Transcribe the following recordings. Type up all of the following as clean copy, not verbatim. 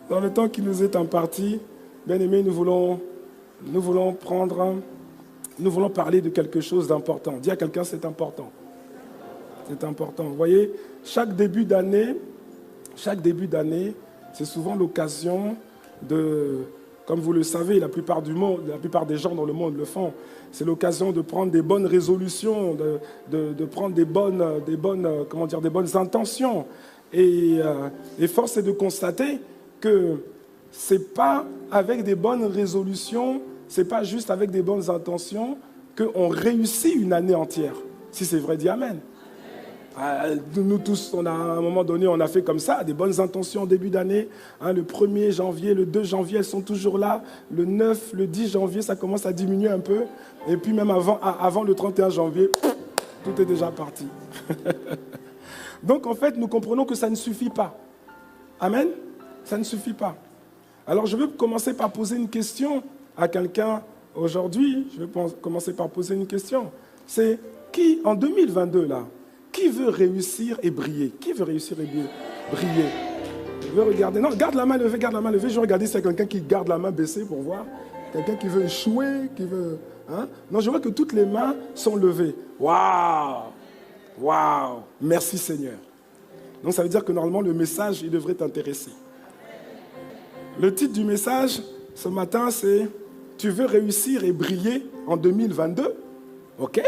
Dans le temps qui nous est imparti, bien-aimés, nous voulons parler de quelque chose d'important. Dis à quelqu'un, c'est important. C'est important. Vous voyez, chaque début d'année, c'est souvent l'occasion de, comme vous le savez, la plupart des gens dans le monde le font, c'est l'occasion de prendre des bonnes résolutions, de prendre des bonnes intentions. Et force est de constater que ce n'est pas avec des bonnes résolutions, ce n'est pas juste avec des bonnes intentions qu'on réussit une année entière. Si c'est vrai, dis Amen. Nous tous, à un moment donné, on a fait comme ça, des bonnes intentions au début d'année. Le 1er janvier, le 2 janvier, elles sont toujours là. Le 9, le 10 janvier, ça commence à diminuer un peu. Et puis même avant le 31 janvier, tout est déjà parti. Donc en fait, nous comprenons que ça ne suffit pas. Amen? Ça ne suffit pas. Alors je veux commencer par poser une question à quelqu'un aujourd'hui. Je vais commencer par poser une question. C'est qui, en 2022 là, qui veut réussir et briller? Qui veut réussir et briller? Je veux regarder. Non, garde la main levée, garde la main levée. Je vais regarder si c'est quelqu'un qui garde la main baissée pour voir. Quelqu'un qui veut échouer, qui veut... Hein? Non, je vois que toutes les mains sont levées. Waouh! Waouh! Merci Seigneur. Donc ça veut dire que normalement le message, il devrait t'intéresser. Le titre du message ce matin, c'est « Tu veux réussir et briller en 2022 ?» Ok?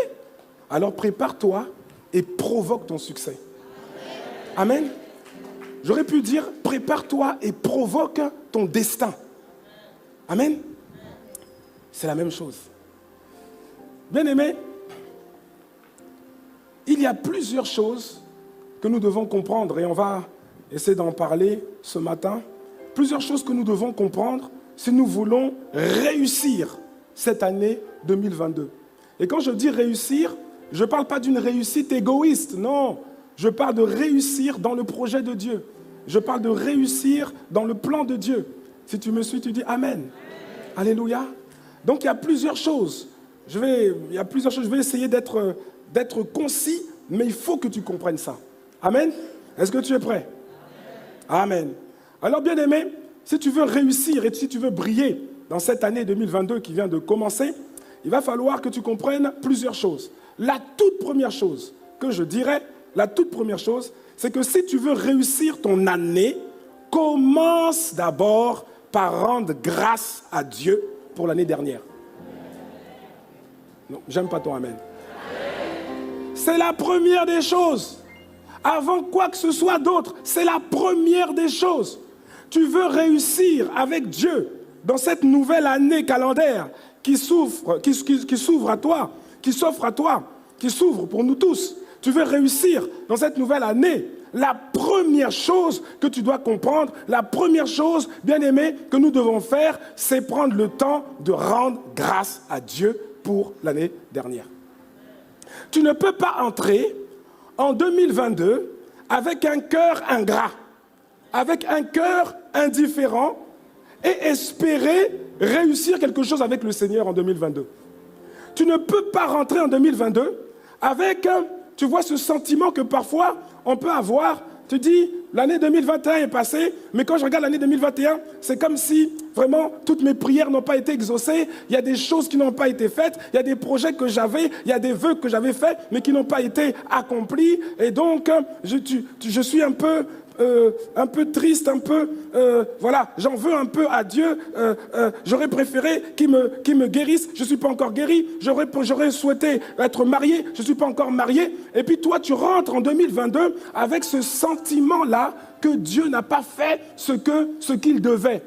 Alors prépare-toi et provoque ton succès. Amen. J'aurais pu dire, prépare-toi et provoque ton destin. Amen. C'est la même chose. Bien-aimés, il y a plusieurs choses que nous devons comprendre, et on va essayer d'en parler ce matin. Plusieurs choses que nous devons comprendre si nous voulons réussir cette année 2022. Et quand je dis réussir, je ne parle pas d'une réussite égoïste, non. Je parle de réussir dans le projet de Dieu. Je parle de réussir dans le plan de Dieu. Si tu me suis, tu dis Amen. Alléluia. Donc il y a plusieurs choses. Je vais essayer d'être concis, mais il faut que tu comprennes ça. Amen. Est-ce que tu es prêt? Amen. Alors bien aimé, si tu veux réussir et si tu veux briller dans cette année 2022 qui vient de commencer, il va falloir que tu comprennes plusieurs choses. La toute première chose que je dirais, c'est que si tu veux réussir ton année, commence d'abord par rendre grâce à Dieu pour l'année dernière. Non, j'aime pas ton amen. C'est la première des choses. Avant quoi que ce soit d'autre, c'est la première des choses. Tu veux réussir avec Dieu dans cette nouvelle année calendaire qui s'ouvre à toi, qui s'ouvre pour nous tous. Tu veux réussir dans cette nouvelle année. La première chose que tu dois comprendre, la première chose, bien aimé, que nous devons faire, c'est prendre le temps de rendre grâce à Dieu pour l'année dernière. Tu ne peux pas entrer en 2022 avec un cœur ingrat, avec un cœur indifférent et espérer réussir quelque chose avec le Seigneur en 2022. Tu ne peux pas rentrer en 2022 avec, tu vois, ce sentiment que parfois on peut avoir. Tu dis, l'année 2021 est passée, mais quand je regarde l'année 2021, c'est comme si vraiment toutes mes prières n'ont pas été exaucées. Il y a des choses qui n'ont pas été faites. Il y a des projets que j'avais, il y a des vœux que j'avais faits, mais qui n'ont pas été accomplis. Et donc, je suis un peu triste, voilà, j'en veux un peu à Dieu. J'aurais préféré qu'il me guérisse. Je ne suis pas encore guéri. J'aurais souhaité être marié. Je ne suis pas encore marié. Et puis toi, tu rentres en 2022 avec ce sentiment-là que Dieu n'a pas fait ce qu'il devait.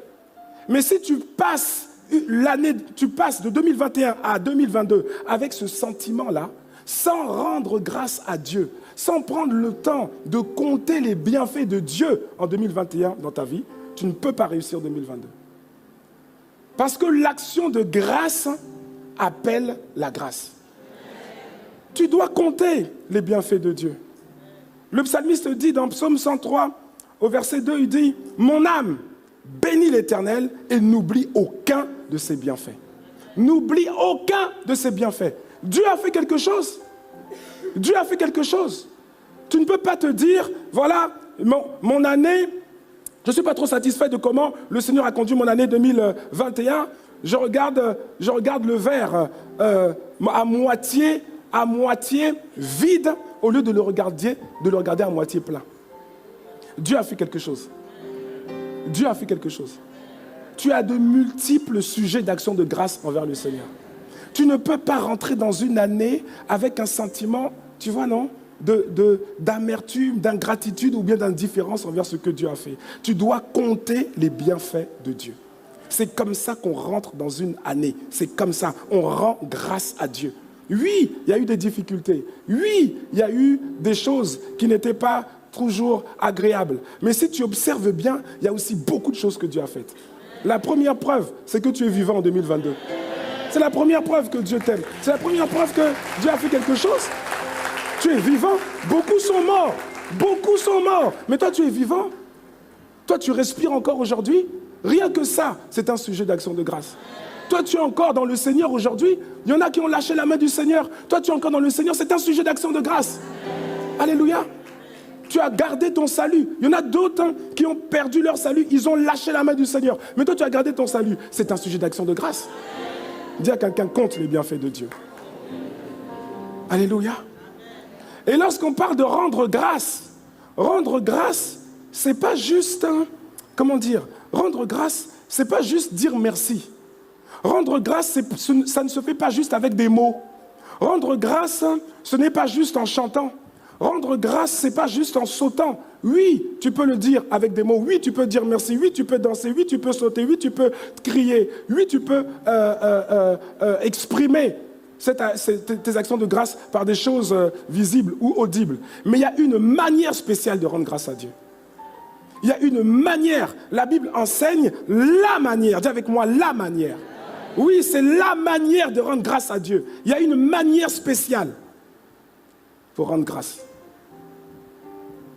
Mais si tu passes de 2021 à 2022 avec ce sentiment-là, sans rendre grâce à Dieu, sans prendre le temps de compter les bienfaits de Dieu en 2021 dans ta vie, tu ne peux pas réussir 2022. Parce que l'action de grâce appelle la grâce. Tu dois compter les bienfaits de Dieu. Le psalmiste dit dans Psaume 103, au verset 2, il dit « Mon âme bénit l'Éternel et n'oublie aucun de ses bienfaits. » N'oublie aucun de ses bienfaits. Dieu a fait quelque chose. Dieu a fait quelque chose. Tu ne peux pas te dire, voilà, mon année, Je ne suis pas trop satisfait de comment le Seigneur a conduit mon année 2021. Je regarde le verre à moitié vide au lieu de le regarder à moitié plein. Dieu a fait quelque chose. Dieu a fait quelque chose. Tu as de multiples sujets d'action de grâce envers le Seigneur. Tu ne peux pas rentrer dans une année avec un sentiment, tu vois, non, d'amertume, d'ingratitude ou bien d'indifférence envers ce que Dieu a fait. Tu dois compter les bienfaits de Dieu. C'est comme ça qu'on rentre dans une année. C'est comme ça. On rend grâce à Dieu. Oui, il y a eu des difficultés. Oui, il y a eu des choses qui n'étaient pas toujours agréables. Mais si tu observes bien, il y a aussi beaucoup de choses que Dieu a faites. La première preuve, c'est que tu es vivant en 2022. C'est la première preuve que Dieu t'aime. C'est la première preuve que Dieu a fait quelque chose. Tu es vivant. Beaucoup sont morts. Beaucoup sont morts. Mais toi, tu es vivant. Toi, tu respires encore aujourd'hui. Rien que ça, c'est un sujet d'action de grâce. Toi, tu es encore dans le Seigneur aujourd'hui. Il y en a qui ont lâché la main du Seigneur. Toi, tu es encore dans le Seigneur. C'est un sujet d'action de grâce. Alléluia. Tu as gardé ton salut. Il y en a d'autres qui ont perdu leur salut. Ils ont lâché la main du Seigneur. Mais toi, tu as gardé ton salut. C'est un sujet d'action de grâce. Dis à quelqu'un, compte les bienfaits de Dieu. Alléluia. Et lorsqu'on parle de rendre grâce, c'est pas juste, comment dire, rendre grâce, c'est pas juste dire merci. Rendre grâce, ça ne se fait pas juste avec des mots. Rendre grâce, ce n'est pas juste en chantant. Rendre grâce, ce n'est pas juste en sautant. Oui, tu peux le dire avec des mots. Oui, tu peux dire merci. Oui, tu peux danser. Oui, tu peux sauter. Oui, tu peux crier. Oui, tu peux exprimer tes actions de grâce par des choses visibles ou audibles. Mais il y a une manière spéciale de rendre grâce à Dieu. Il y a une manière. La Bible enseigne la manière. Dis avec moi, la manière. Oui, c'est la manière de rendre grâce à Dieu. Il y a une manière spéciale pour rendre grâce.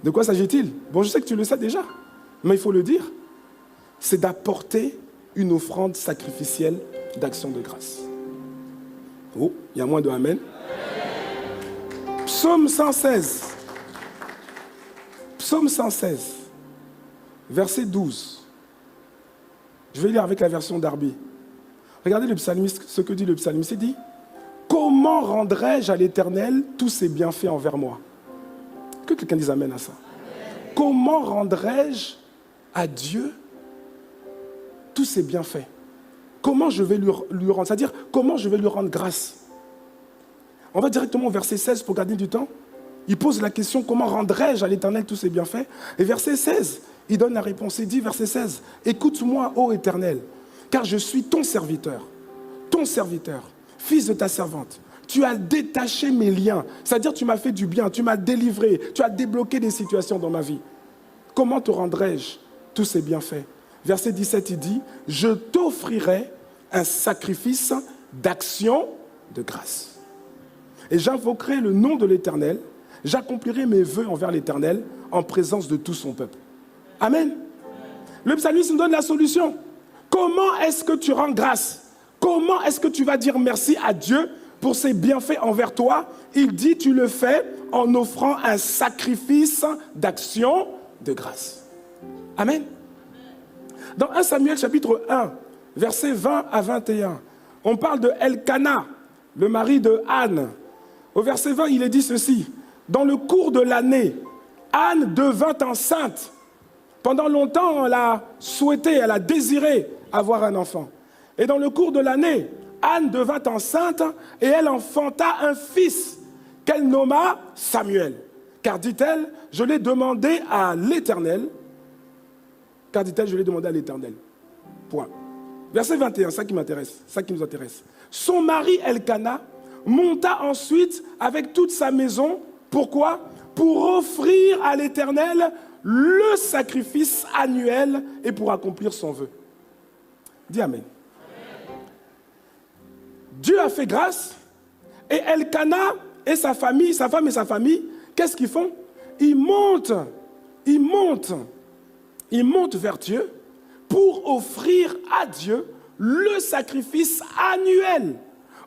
De quoi s'agit-il? Bon, je sais que tu le sais déjà, mais il faut le dire. C'est d'apporter une offrande sacrificielle d'action de grâce. Oh, il y a moins de amen. Psaume 116. Psaume 116, verset 12. Je vais lire avec la version Darby. Regardez le psalmiste, ce que dit le psalmiste. Il dit: comment rendrai-je à l'Éternel tous ses bienfaits envers moi? Que quelqu'un dise amen à ça. Comment rendrai-je à Dieu tous ses bienfaits? Comment je vais lui rendre? C'est-à-dire, comment je vais lui rendre grâce? On va directement au verset 16 pour gagner du temps. Il pose la question: comment rendrai-je à l'Éternel tous ses bienfaits? Et verset 16, il donne la réponse. Il dit, verset 16, écoute-moi, ô Éternel, car je suis ton serviteur, fils de ta servante. Tu as détaché mes liens, c'est-à-dire tu m'as fait du bien, tu m'as délivré, tu as débloqué des situations dans ma vie. Comment te rendrai-je tous ces bienfaits? Verset 17, il dit, je t'offrirai un sacrifice d'action de grâce. Et j'invoquerai le nom de l'Éternel, j'accomplirai mes vœux envers l'Éternel en présence de tout son peuple. Amen. Le psalmiste nous donne la solution. Comment est-ce que tu rends grâce? Comment est-ce que tu vas dire merci à Dieu pour ses bienfaits envers toi? Il dit, tu le fais en offrant un sacrifice d'action de grâce. Amen. Dans 1 Samuel chapitre 1, versets 20 à 21, on parle de Elkana, le mari de Anne. Au verset 20, il est dit ceci: dans le cours de l'année, Anne devint enceinte. Pendant longtemps, elle a souhaité, elle a désiré avoir un enfant. Et dans le cours de l'année, Anne devint enceinte et elle enfanta un fils qu'elle nomma Samuel. Car, dit-elle, je l'ai demandé à l'Éternel. Car, dit-elle, je l'ai demandé à l'Éternel. Point. Verset 21, ça qui m'intéresse, ça qui nous intéresse. Son mari Elkana monta ensuite avec toute sa maison. Pourquoi? Pour offrir à l'Éternel le sacrifice annuel et pour accomplir son vœu. Dis amen. Dieu a fait grâce et Elkana et sa famille, sa femme et sa famille, qu'est-ce qu'ils font? Ils montent vers Dieu pour offrir à Dieu le sacrifice annuel.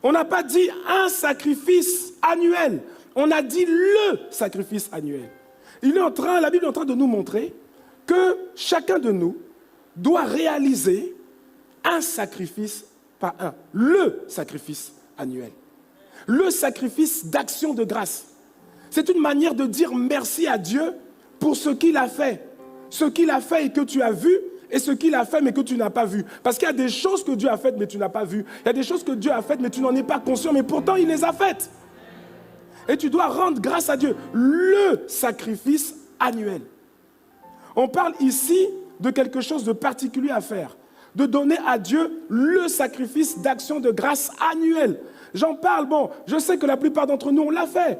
On n'a pas dit un sacrifice annuel, on a dit le sacrifice annuel. La Bible est en train de nous montrer que chacun de nous doit réaliser un sacrifice, pas un, le sacrifice annuel. Le sacrifice d'action de grâce. C'est une manière de dire merci à Dieu pour ce qu'il a fait. Ce qu'il a fait et que tu as vu, et ce qu'il a fait mais que tu n'as pas vu. Parce qu'il y a des choses que Dieu a faites mais tu n'as pas vues. Il y a des choses que Dieu a faites mais tu n'en es pas conscient, mais pourtant il les a faites. Et tu dois rendre grâce à Dieu. Le sacrifice annuel. On parle ici de quelque chose de particulier à faire. De donner à Dieu le sacrifice d'action de grâce annuel. J'en parle, bon, je sais que la plupart d'entre nous, on l'a fait.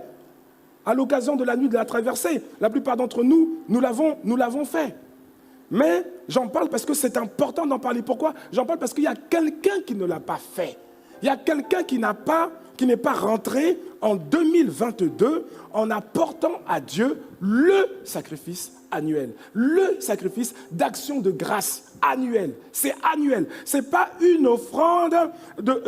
À l'occasion de la nuit de la traversée, la plupart d'entre nous, nous l'avons fait. Mais j'en parle parce que c'est important d'en parler. Pourquoi? J'en parle parce qu'il y a quelqu'un qui ne l'a pas fait. Il y a quelqu'un qui n'est pas rentré en 2022 en apportant à Dieu le sacrifice annuel. Le sacrifice d'action de grâce annuel. C'est annuel. Ce n'est pas une offrande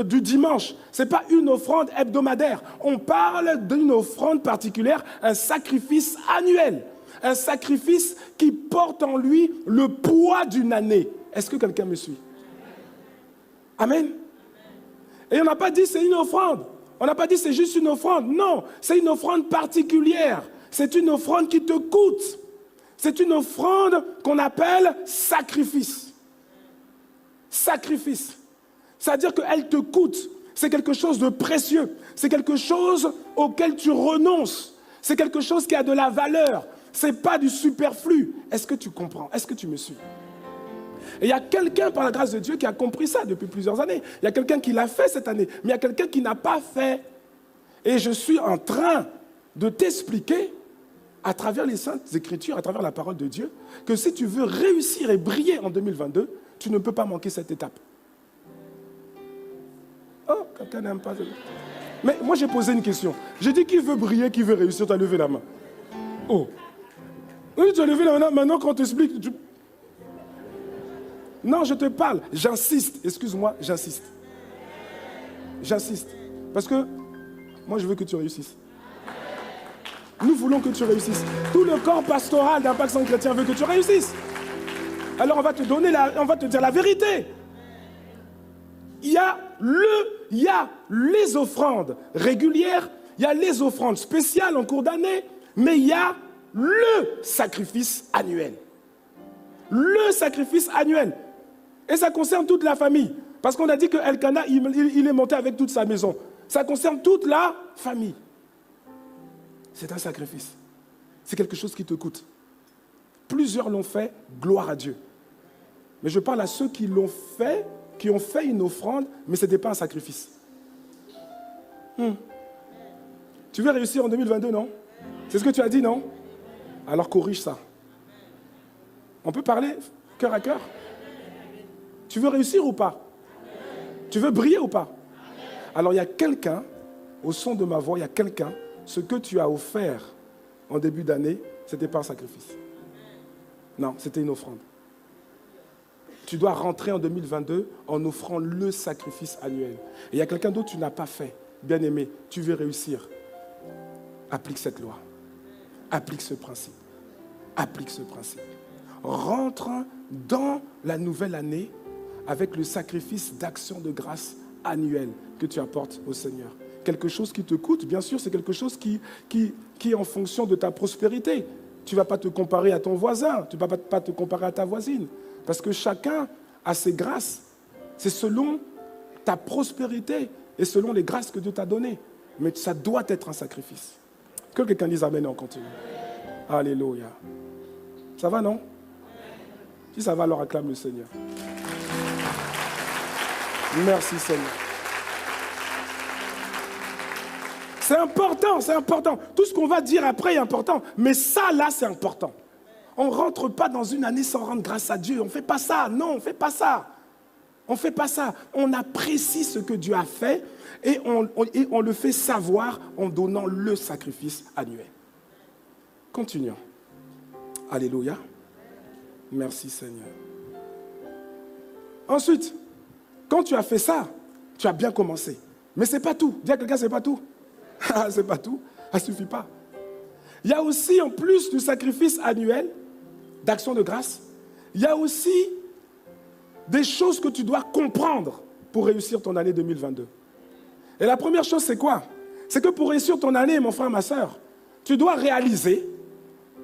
du dimanche. Ce n'est pas une offrande hebdomadaire. On parle d'une offrande particulière, un sacrifice annuel. Un sacrifice qui porte en lui le poids d'une année. Est-ce que quelqu'un me suit? Amen. Et on n'a pas dit c'est une offrande. On n'a pas dit c'est juste une offrande. Non, c'est une offrande particulière. C'est une offrande qui te coûte. C'est une offrande qu'on appelle sacrifice. Sacrifice. C'est-à-dire qu'elle te coûte. C'est quelque chose de précieux. C'est quelque chose auquel tu renonces. C'est quelque chose qui a de la valeur. Ce n'est pas du superflu. Est-ce que tu comprends? Est-ce que tu me suis? Et il y a quelqu'un, par la grâce de Dieu, qui a compris ça depuis plusieurs années. Il y a quelqu'un qui l'a fait cette année, mais il y a quelqu'un qui n'a pas fait. Et je suis en train de t'expliquer, à travers les Saintes Écritures, à travers la parole de Dieu, que si tu veux réussir et briller en 2022, tu ne peux pas manquer cette étape. Oh, quelqu'un n'aime pas. Mais moi, j'ai posé une question. J'ai dit, qui veut briller, qui veut réussir? Tu as levé la main. Oh. Oui, tu as levé la main. Maintenant, quand on t'explique... Non, je te parle. J'insiste. Excuse-moi, j'insiste. J'insiste. Parce que moi, je veux que tu réussisses. Nous voulons que tu réussisses. Tout le corps pastoral d'Impact Centre Chrétien veut que tu réussisses. Alors, on va te dire la vérité. Il y a les offrandes régulières, il y a les offrandes spéciales en cours d'année, mais il y a le sacrifice annuel. Le sacrifice annuel. Et ça concerne toute la famille. Parce qu'on a dit que Elkana, il est monté avec toute sa maison. Ça concerne toute la famille. C'est un sacrifice. C'est quelque chose qui te coûte. Plusieurs l'ont fait, gloire à Dieu. Mais je parle à ceux qui l'ont fait, qui ont fait une offrande, mais ce n'était pas un sacrifice. Tu veux réussir en 2022, non? C'est ce que tu as dit, non? Alors corrige ça. On peut parler cœur à cœur? Tu veux réussir ou pas? Tu veux briller ou pas? Alors il y a quelqu'un, au son de ma voix, il y a quelqu'un, ce que tu as offert en début d'année, ce n'était pas un sacrifice. Non, c'était une offrande. Tu dois rentrer en 2022 en offrant le sacrifice annuel. Et il y a quelqu'un d'autre que tu n'as pas fait. Bien-aimé, tu veux réussir. Applique cette loi. Applique ce principe. Applique ce principe. Rentre dans la nouvelle année avec le sacrifice d'action de grâce annuel que tu apportes au Seigneur. Quelque chose qui te coûte, bien sûr, c'est quelque chose qui est en fonction de ta prospérité. Tu ne vas pas te comparer à ton voisin, tu ne vas pas te comparer à ta voisine. Parce que chacun a ses grâces. C'est selon ta prospérité et selon les grâces que Dieu t'a données. Mais ça doit être un sacrifice. Que quelqu'un dise amen et on continue. Alléluia. Ça va, non? Si ça va, alors acclame le Seigneur. Merci, Seigneur. C'est important, c'est important. Tout ce qu'on va dire après est important. Mais ça, là, c'est important. On ne rentre pas dans une année sans rendre grâce à Dieu. On ne fait pas ça. Non, on ne fait pas ça. On ne fait pas ça. On apprécie ce que Dieu a fait et on le fait savoir en donnant le sacrifice annuel. Continuons. Alléluia. Merci Seigneur. Ensuite, quand tu as fait ça, tu as bien commencé. Mais ce n'est pas tout. Dis à quelqu'un, ce n'est pas tout. Ce n'est pas tout. Ça ne suffit pas. Il y a aussi, en plus du sacrifice annuel, d'action de grâce, il y a aussi des choses que tu dois comprendre pour réussir ton année 2022. Et la première chose, c'est quoi? C'est que pour réussir ton année, mon frère, ma soeur, tu dois réaliser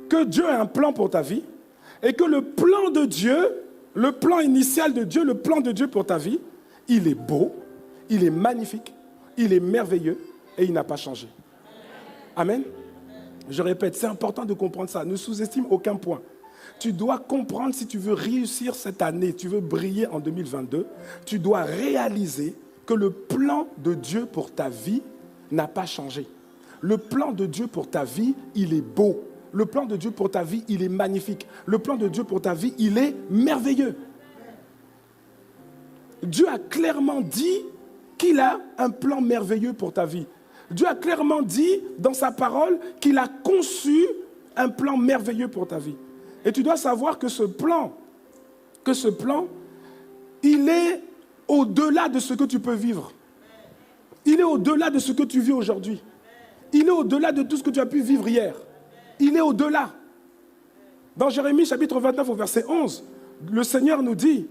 que Dieu a un plan pour ta vie et que le plan de Dieu, le plan initial de Dieu, le plan de Dieu pour ta vie, il est beau, il est magnifique, il est merveilleux et il n'a pas changé. Amen. Je répète, c'est important de comprendre ça. Ne sous-estime aucun point. Tu dois comprendre, si tu veux réussir cette année, tu veux briller en 2022, tu dois réaliser que le plan de Dieu pour ta vie n'a pas changé. Le plan de Dieu pour ta vie, il est beau. Le plan de Dieu pour ta vie, il est magnifique. Le plan de Dieu pour ta vie, il est merveilleux. Dieu a clairement dit qu'il a un plan merveilleux pour ta vie. Dieu a clairement dit dans sa parole qu'il a conçu un plan merveilleux pour ta vie. Et tu dois savoir que ce plan, il est au-delà de ce que tu peux vivre. Il est au-delà de ce que tu vis aujourd'hui. Il est au-delà de tout ce que tu as pu vivre hier. Il est au-delà. Dans Jérémie chapitre 29 au verset 11, le Seigneur nous dit,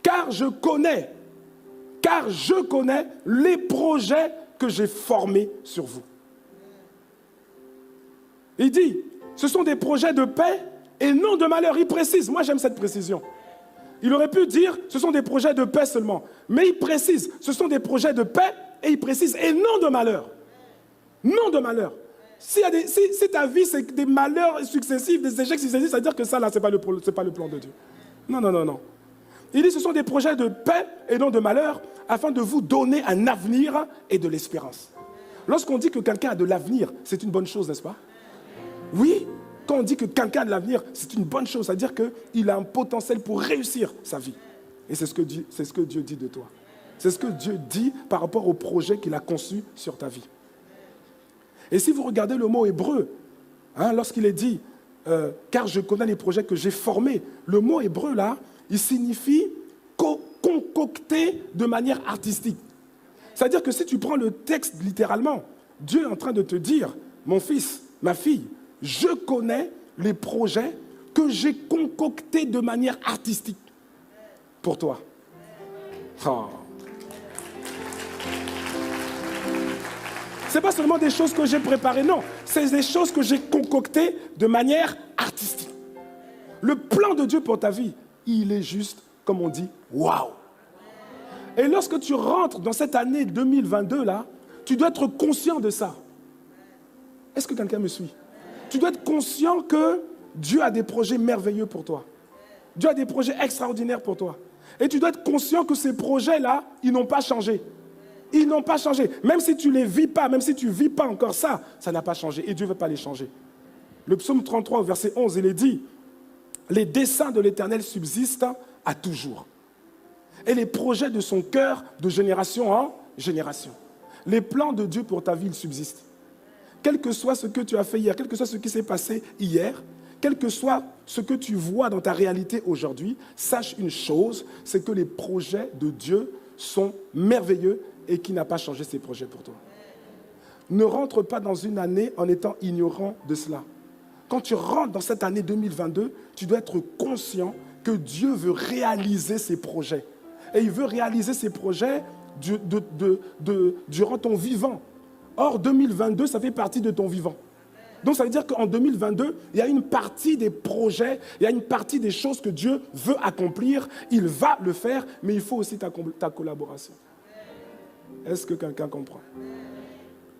car je connais les projets que j'ai formés sur vous. Il dit, ce sont des projets de paix et non de malheur. Il précise, moi j'aime cette précision. Il aurait pu dire, ce sont des projets de paix seulement. Mais il précise, ce sont des projets de paix et il précise, et non de malheur. Non de malheur. Si ta vie, c'est des malheurs successifs, des échecs successifs, ça veut dire que ça, là, ce n'est pas le plan de Dieu. Non, non, non, non. Il dit, ce sont des projets de paix et non de malheur, afin de vous donner un avenir et de l'espérance. Lorsqu'on dit que quelqu'un a de l'avenir, c'est une bonne chose, n'est-ce pas? Oui, quand on dit que quelqu'un a de l'avenir, c'est une bonne chose. C'est-à-dire qu'il a un potentiel pour réussir sa vie. Et c'est ce que Dieu dit de toi. C'est ce que Dieu dit par rapport au projet qu'il a conçu sur ta vie. Et si vous regardez le mot hébreu, lorsqu'il est dit « car je connais les projets que j'ai formés », le mot hébreu là, il signifie concocter de manière artistique. C'est-à-dire que si tu prends le texte littéralement, Dieu est en train de te dire « mon fils, ma fille, je connais les projets que j'ai concoctés de manière artistique pour toi. » Oh. Ce n'est pas seulement des choses que j'ai préparées, non. C'est des choses que j'ai concoctées de manière artistique. Le plan de Dieu pour ta vie, il est juste, comme on dit, waouh. Et lorsque tu rentres dans cette année 2022, là, tu dois être conscient de ça. Est-ce que quelqu'un me suit? Tu dois être conscient que Dieu a des projets merveilleux pour toi. Dieu a des projets extraordinaires pour toi. Et tu dois être conscient que ces projets-là, ils n'ont pas changé. Ils n'ont pas changé. Même si tu ne les vis pas, même si tu ne vis pas encore ça, ça n'a pas changé. Et Dieu ne veut pas les changer. Le psaume 33, verset 11, il est dit, « Les desseins de l'Éternel subsistent à toujours. Et les projets de son cœur de génération en génération. » Les plans de Dieu pour ta vie, ils subsistent. Quel que soit ce que tu as fait hier, quel que soit ce qui s'est passé hier, quel que soit ce que tu vois dans ta réalité aujourd'hui, sache une chose, c'est que les projets de Dieu sont merveilleux et qu'il n'a pas changé ses projets pour toi. Ne rentre pas dans une année en étant ignorant de cela. Quand tu rentres dans cette année 2022, tu dois être conscient que Dieu veut réaliser ses projets. Et il veut réaliser ses projets durant ton vivant. Or, 2022, ça fait partie de ton vivant. Donc, ça veut dire qu'en 2022, il y a une partie des projets, il y a une partie des choses que Dieu veut accomplir. Il va le faire, mais il faut aussi ta collaboration. Est-ce que quelqu'un comprend?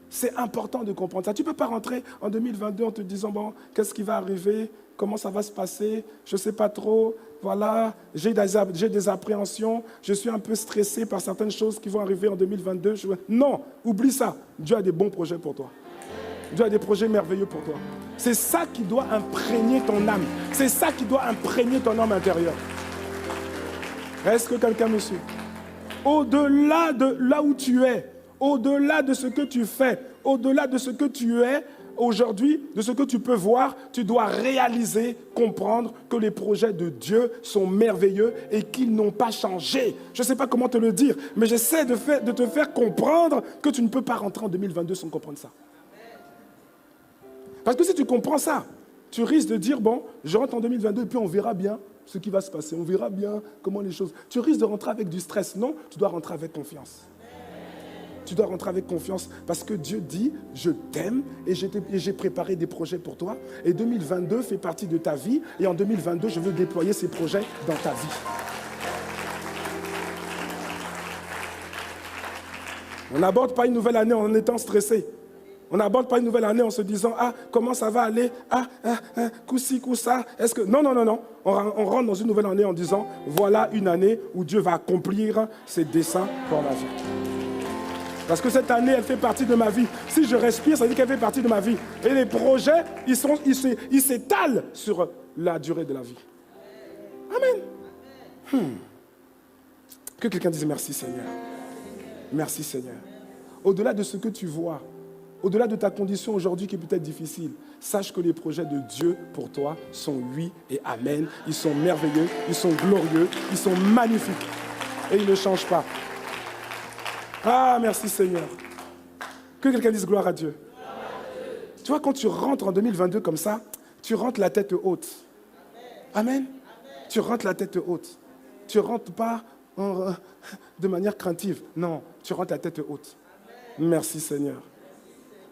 C'est important de comprendre ça. Tu ne peux pas rentrer en 2022 en te disant, bon, qu'est-ce qui va arriver? Comment ça va se passer? Je ne sais pas trop. Voilà, j'ai des appréhensions. Je suis un peu stressé par certaines choses qui vont arriver en 2022. Non, oublie ça. Dieu a des bons projets pour toi. Dieu a des projets merveilleux pour toi. C'est ça qui doit imprégner ton âme. C'est ça qui doit imprégner ton âme intérieure. Est-ce que quelqu'un me suit? Au-delà de là où tu es, au-delà de ce que tu fais, au-delà de ce que tu es aujourd'hui, de ce que tu peux voir, tu dois réaliser, comprendre que les projets de Dieu sont merveilleux et qu'ils n'ont pas changé. Je ne sais pas comment te le dire, mais j'essaie de te faire comprendre que tu ne peux pas rentrer en 2022 sans comprendre ça. Parce que si tu comprends ça, tu risques de dire, bon, je rentre en 2022 et puis on verra bien ce qui va se passer. On verra bien comment les choses... Tu risques de rentrer avec du stress. Non, tu dois rentrer avec confiance. Tu dois rentrer avec confiance parce que Dieu dit, je t'aime et j'ai préparé des projets pour toi. Et 2022 fait partie de ta vie. Et en 2022, je veux déployer ces projets dans ta vie. On n'aborde pas une nouvelle année en étant stressé. On n'aborde pas une nouvelle année en se disant, ah, comment ça va aller? Coup-ci, coup-ça. Est-ce que... Non. On rentre dans une nouvelle année en disant, voilà une année où Dieu va accomplir ses desseins pour ma vie. Parce que cette année, elle fait partie de ma vie. Si je respire, ça veut dire qu'elle fait partie de ma vie. Et les projets, ils s'étalent sur la durée de la vie. Amen. Que quelqu'un dise merci Seigneur. Merci Seigneur. Au-delà de ce que tu vois, au-delà de ta condition aujourd'hui qui est peut-être difficile, sache que les projets de Dieu pour toi sont oui et amen. Ils sont merveilleux, ils sont glorieux, ils sont magnifiques. Et ils ne changent pas. Ah, merci Seigneur. Que quelqu'un dise gloire à Dieu. Tu vois, quand tu rentres en 2022 comme ça, tu rentres la tête haute. Amen. Tu rentres la tête haute. Tu rentres pas de manière craintive. Non, tu rentres la tête haute. Merci Seigneur.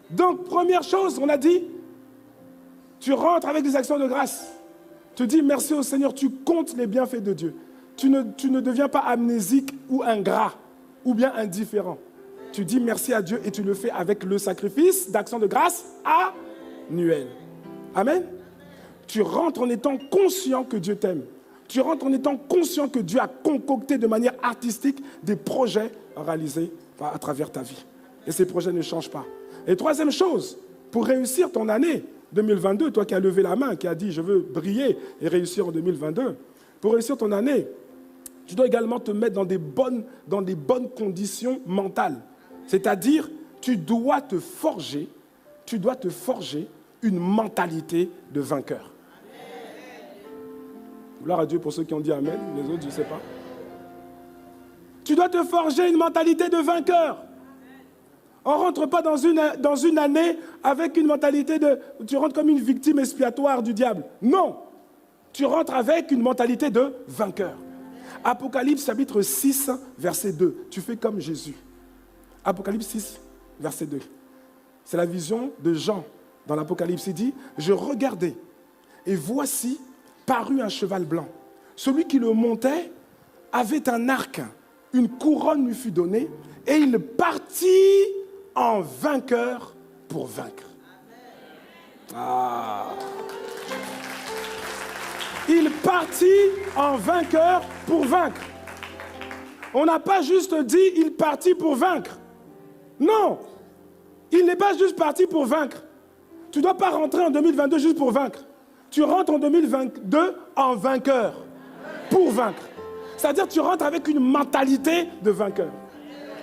Donc, première chose, on a dit, tu rentres avec des actions de grâce. Tu dis merci au Seigneur, tu comptes les bienfaits de Dieu. Tu ne deviens pas amnésique ou ingrat ou bien indifférent. Tu dis merci à Dieu et tu le fais avec le sacrifice d'action de grâce annuel. Amen. Tu rentres en étant conscient que Dieu t'aime. Tu rentres en étant conscient que Dieu a concocté de manière artistique des projets réalisés à travers ta vie. Et ces projets ne changent pas. Et troisième chose, pour réussir ton année 2022, toi qui as levé la main, qui as dit je veux briller et réussir en 2022, pour réussir ton année, tu dois également te mettre dans des bonnes conditions mentales. C'est-à-dire, tu dois te forger une mentalité de vainqueur. Gloire à Dieu pour ceux qui ont dit Amen, les autres, je ne sais pas. Tu dois te forger une mentalité de vainqueur. On ne rentre pas dans une année avec une mentalité de... Tu rentres comme une victime expiatoire du diable. Non, tu rentres avec une mentalité de vainqueur. Apocalypse chapitre 6, verset 2. Tu fais comme Jésus. Apocalypse 6, verset 2. C'est la vision de Jean dans l'Apocalypse. Il dit, je regardais et voici parut un cheval blanc. Celui qui le montait avait un arc. Une couronne lui fut donnée et il partit en vainqueur pour vaincre. Ah. Il partit en vainqueur pour vaincre. On n'a pas juste dit il partit pour vaincre. Non, il n'est pas juste parti pour vaincre. Tu ne dois pas rentrer en 2022 juste pour vaincre. Tu rentres en 2022 en vainqueur pour vaincre. C'est-à-dire que tu rentres avec une mentalité de vainqueur.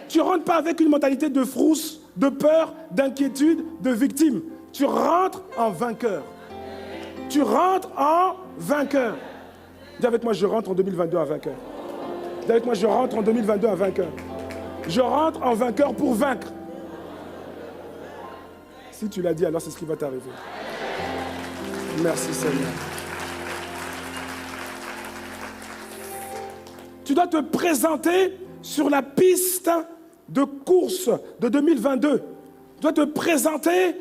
Tu ne rentres pas avec une mentalité de frousse, de peur, d'inquiétude, de victime. Tu rentres en vainqueur. Tu rentres en vainqueur. Dis avec moi, je rentre en 2022 en vainqueur. Dis avec moi, je rentre en 2022 en vainqueur. Je rentre en vainqueur pour vaincre. Si tu l'as dit, alors c'est ce qui va t'arriver. Merci Seigneur. Tu dois te présenter sur la piste de course de 2022. Tu dois te présenter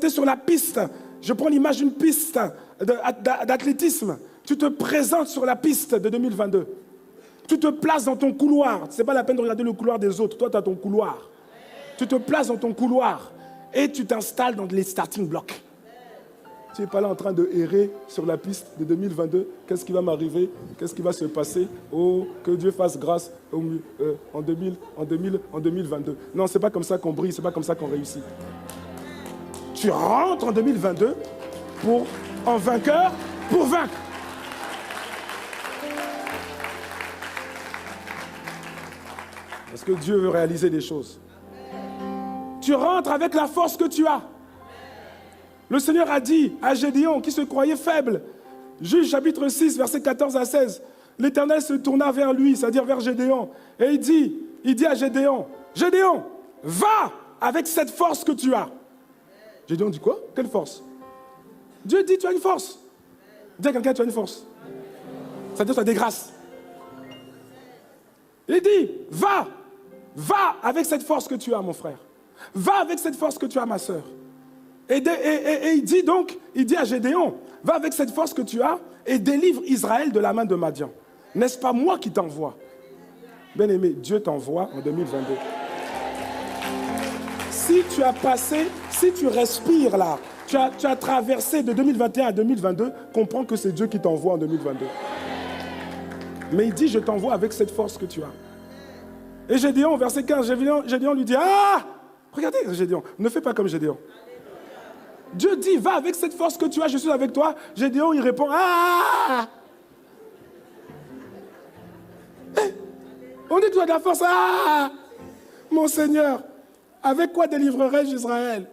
sur la piste. Je prends l'image d'une piste d'athlétisme. Tu te présentes sur la piste de 2022. Tu te places dans ton couloir. Ce n'est pas la peine de regarder le couloir des autres. Toi, tu as ton couloir. Tu te places dans ton couloir et tu t'installes dans les starting blocks. Tu n'es pas là en train de errer sur la piste de 2022. Qu'est-ce qui va m'arriver? Qu'est-ce qui va se passer? Oh, que Dieu fasse grâce en 2022. Non, ce n'est pas comme ça qu'on brille, ce n'est pas comme ça qu'on réussit. Tu rentres en 2022 en vainqueur pour vaincre. Parce que Dieu veut réaliser des choses. Tu rentres avec la force que tu as. Le Seigneur a dit à Gédéon, qui se croyait faible, Juge chapitre 6, versets 14 à 16, l'Éternel se tourna vers lui, c'est-à-dire vers Gédéon, et il dit à Gédéon, Gédéon, va avec cette force que tu as. Gédéon dit quoi? Quelle force? Dieu dit, tu as une force. Dis à quelqu'un, tu as une force. Ça veut dire que tu as des grâces. Il dit, va avec cette force que tu as, mon frère. Va avec cette force que tu as, ma soeur. Et il dit donc, il dit à Gédéon, va avec cette force que tu as et délivre Israël de la main de Madian. N'est-ce pas moi qui t'envoie? Bien-aimé, Dieu t'envoie en 2022. Si tu as passé, si tu respires là, tu as traversé de 2021 à 2022, comprends que c'est Dieu qui t'envoie en 2022. Mais il dit, je t'envoie avec cette force que tu as. Et Gédéon, verset 15, Gédéon lui dit, ah, regardez Gédéon, ne fais pas comme Gédéon. Dieu dit, va avec cette force que tu as, je suis avec toi. Gédéon, il répond, ah, on dit, tu as de la force, ah, mon Seigneur, avec quoi délivrerai-je Israël?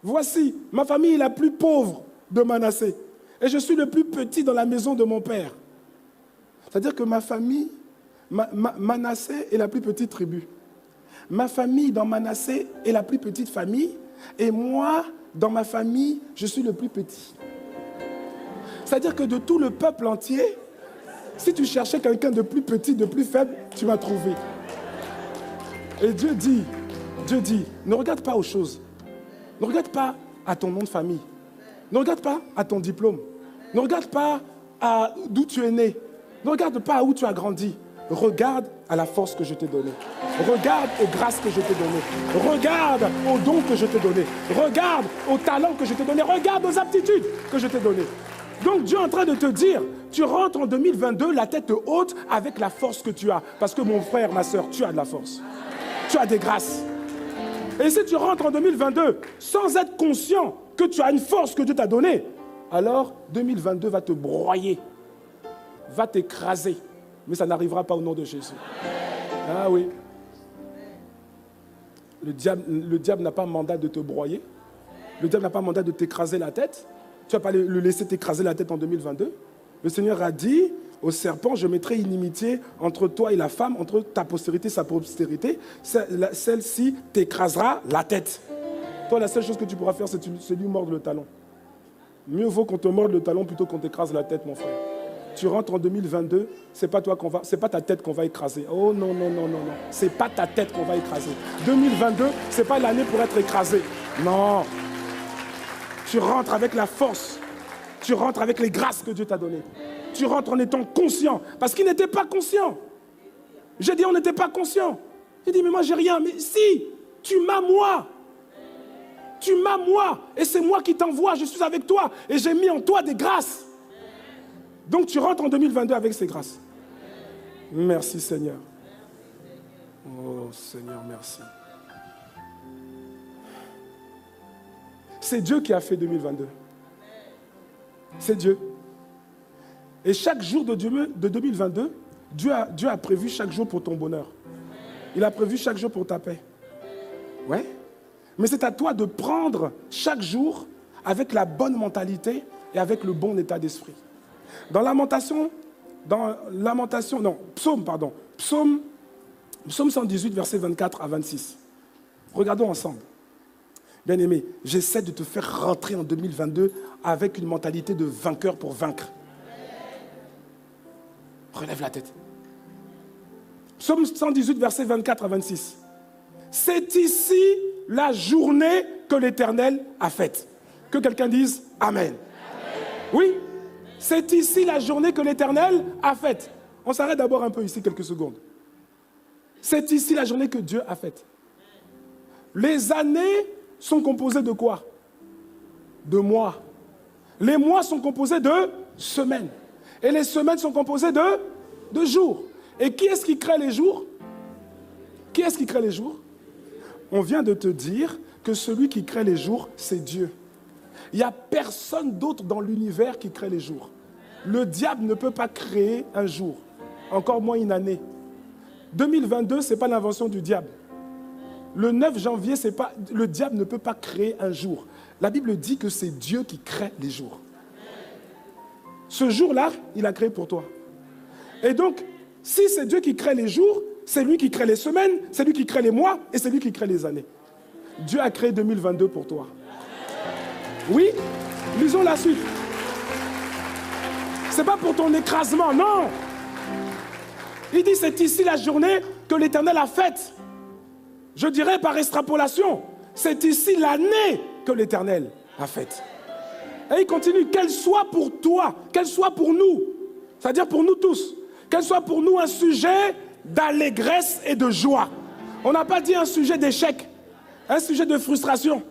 Voici, ma famille est la plus pauvre de Manassé. Et je suis le plus petit dans la maison de mon père. C'est-à-dire que ma famille, Manassé est la plus petite tribu. Ma famille dans Manassé est la plus petite famille. Et moi, dans ma famille, je suis le plus petit. C'est-à-dire que de tout le peuple entier, si tu cherchais quelqu'un de plus petit, de plus faible, tu m'as trouvé. Et Dieu dit, ne regarde pas aux choses. Ne regarde pas à ton nom de famille. Ne regarde pas à ton diplôme. Ne regarde pas à d'où tu es né. Ne regarde pas à où tu as grandi. Regarde à la force que je t'ai donnée. Regarde aux grâces que je t'ai données. Regarde aux dons que je t'ai donnés. Regarde aux talents que je t'ai donnés. Regarde aux aptitudes que je t'ai données. Donc Dieu est en train de te dire, tu rentres en 2022 la tête haute avec la force que tu as. Parce que mon frère, ma soeur, tu as de la force. Tu as des grâces. Et si tu rentres en 2022 sans être conscient que tu as une force que Dieu t'a donnée, alors 2022 va te broyer, va t'écraser. Mais ça n'arrivera pas au nom de Jésus. Ah oui. Le diable n'a pas mandat de te broyer. Le diable n'a pas mandat de t'écraser la tête. Tu ne vas pas le laisser t'écraser la tête en 2022. Le Seigneur a dit au serpent, je mettrai inimitié entre toi et la femme, entre ta postérité et sa postérité. Celle-ci t'écrasera la tête. Toi, la seule chose que tu pourras faire, c'est lui mordre le talon. Mieux vaut qu'on te morde le talon plutôt qu'on t'écrase la tête, mon frère. Tu rentres en 2022, c'est pas ta tête qu'on va écraser. Oh non, non, non, non, non. C'est pas ta tête qu'on va écraser. 2022, c'est pas l'année pour être écrasé. Non. Tu rentres avec la force. Tu rentres avec les grâces que Dieu t'a données. Tu rentres en étant conscient. Parce qu'il n'était pas conscient. J'ai dit, on n'était pas conscient. Il dit, mais moi, j'ai rien. Mais si, tu m'as moi. Tu m'as moi. Et c'est moi qui t'envoie. Je suis avec toi. Et j'ai mis en toi des grâces. Donc tu rentres en 2022 avec ces grâces. Merci Seigneur. Oh Seigneur, merci. C'est Dieu qui a fait 2022. C'est Dieu. Et chaque jour de 2022, Dieu a prévu chaque jour pour ton bonheur. Il a prévu chaque jour pour ta paix. Ouais. Mais c'est à toi de prendre chaque jour avec la bonne mentalité et avec le bon état d'esprit. Psaume 118, versets 24 à 26. Regardons ensemble. Bien-aimé, j'essaie de te faire rentrer en 2022 avec une mentalité de vainqueur pour vaincre. Relève la tête. Psaume 118, versets 24 à 26. C'est ici la journée que l'Éternel a faite. Que quelqu'un dise Amen. Amen. Oui, c'est ici la journée que l'Éternel a faite. On s'arrête d'abord un peu ici quelques secondes. C'est ici la journée que Dieu a faite. Les années sont composées de quoi? De mois. Les mois sont composés de semaines. Et les semaines sont composées de jours. Et qui est-ce qui crée les jours? Qui est-ce qui crée les jours? On vient de te dire que celui qui crée les jours, c'est Dieu. Il n'y a personne d'autre dans l'univers qui crée les jours. Le diable ne peut pas créer un jour, encore moins une année. 2022, ce n'est pas l'invention du diable. Le 9 janvier, le diable ne peut pas créer un jour. La Bible dit que c'est Dieu qui crée les jours. Ce jour-là, il a créé pour toi. Et donc, si c'est Dieu qui crée les jours, c'est lui qui crée les semaines, c'est lui qui crée les mois et c'est lui qui crée les années. Dieu a créé 2022 pour toi. Oui, Lisons la suite. C'est pas pour ton écrasement, non. Il dit, c'est ici la journée que l'Éternel a faite. Je dirais par extrapolation, c'est ici l'année que l'Éternel a faite. Et il continue, qu'elle soit pour toi, qu'elle soit pour nous, c'est-à-dire pour nous tous, qu'elle soit pour nous un sujet d'allégresse et de joie. On n'a pas dit un sujet d'échec, un sujet de frustration,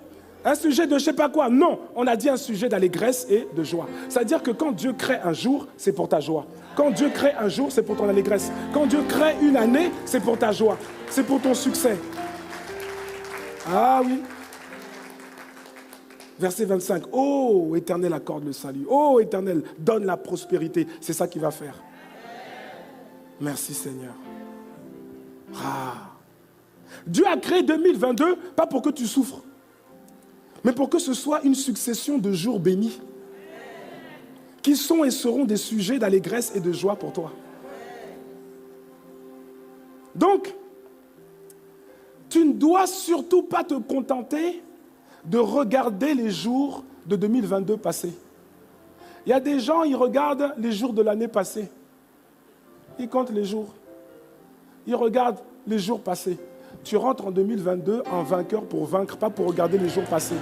un sujet de je ne sais pas quoi. Non, on a dit un sujet d'allégresse et de joie. C'est-à-dire que quand Dieu crée un jour, c'est pour ta joie. Quand Dieu crée un jour, c'est pour ton allégresse. Quand Dieu crée une année, c'est pour ta joie. C'est pour ton succès. Ah oui. Verset 25. Oh, Éternel, accorde le salut. Oh, Éternel, donne la prospérité. C'est ça qu'il va faire. Merci, Seigneur. Ah. Dieu a créé 2022, pas pour que tu souffres, mais pour que ce soit une succession de jours bénis, qui sont et seront des sujets d'allégresse et de joie pour toi. Donc, tu ne dois surtout pas te contenter de regarder les jours de 2022 passés. Il y a des gens, ils regardent les jours de l'année passée. Ils comptent les jours. Ils regardent les jours passés. Tu rentres en 2022 en vainqueur pour vaincre, pas pour regarder les jours passés.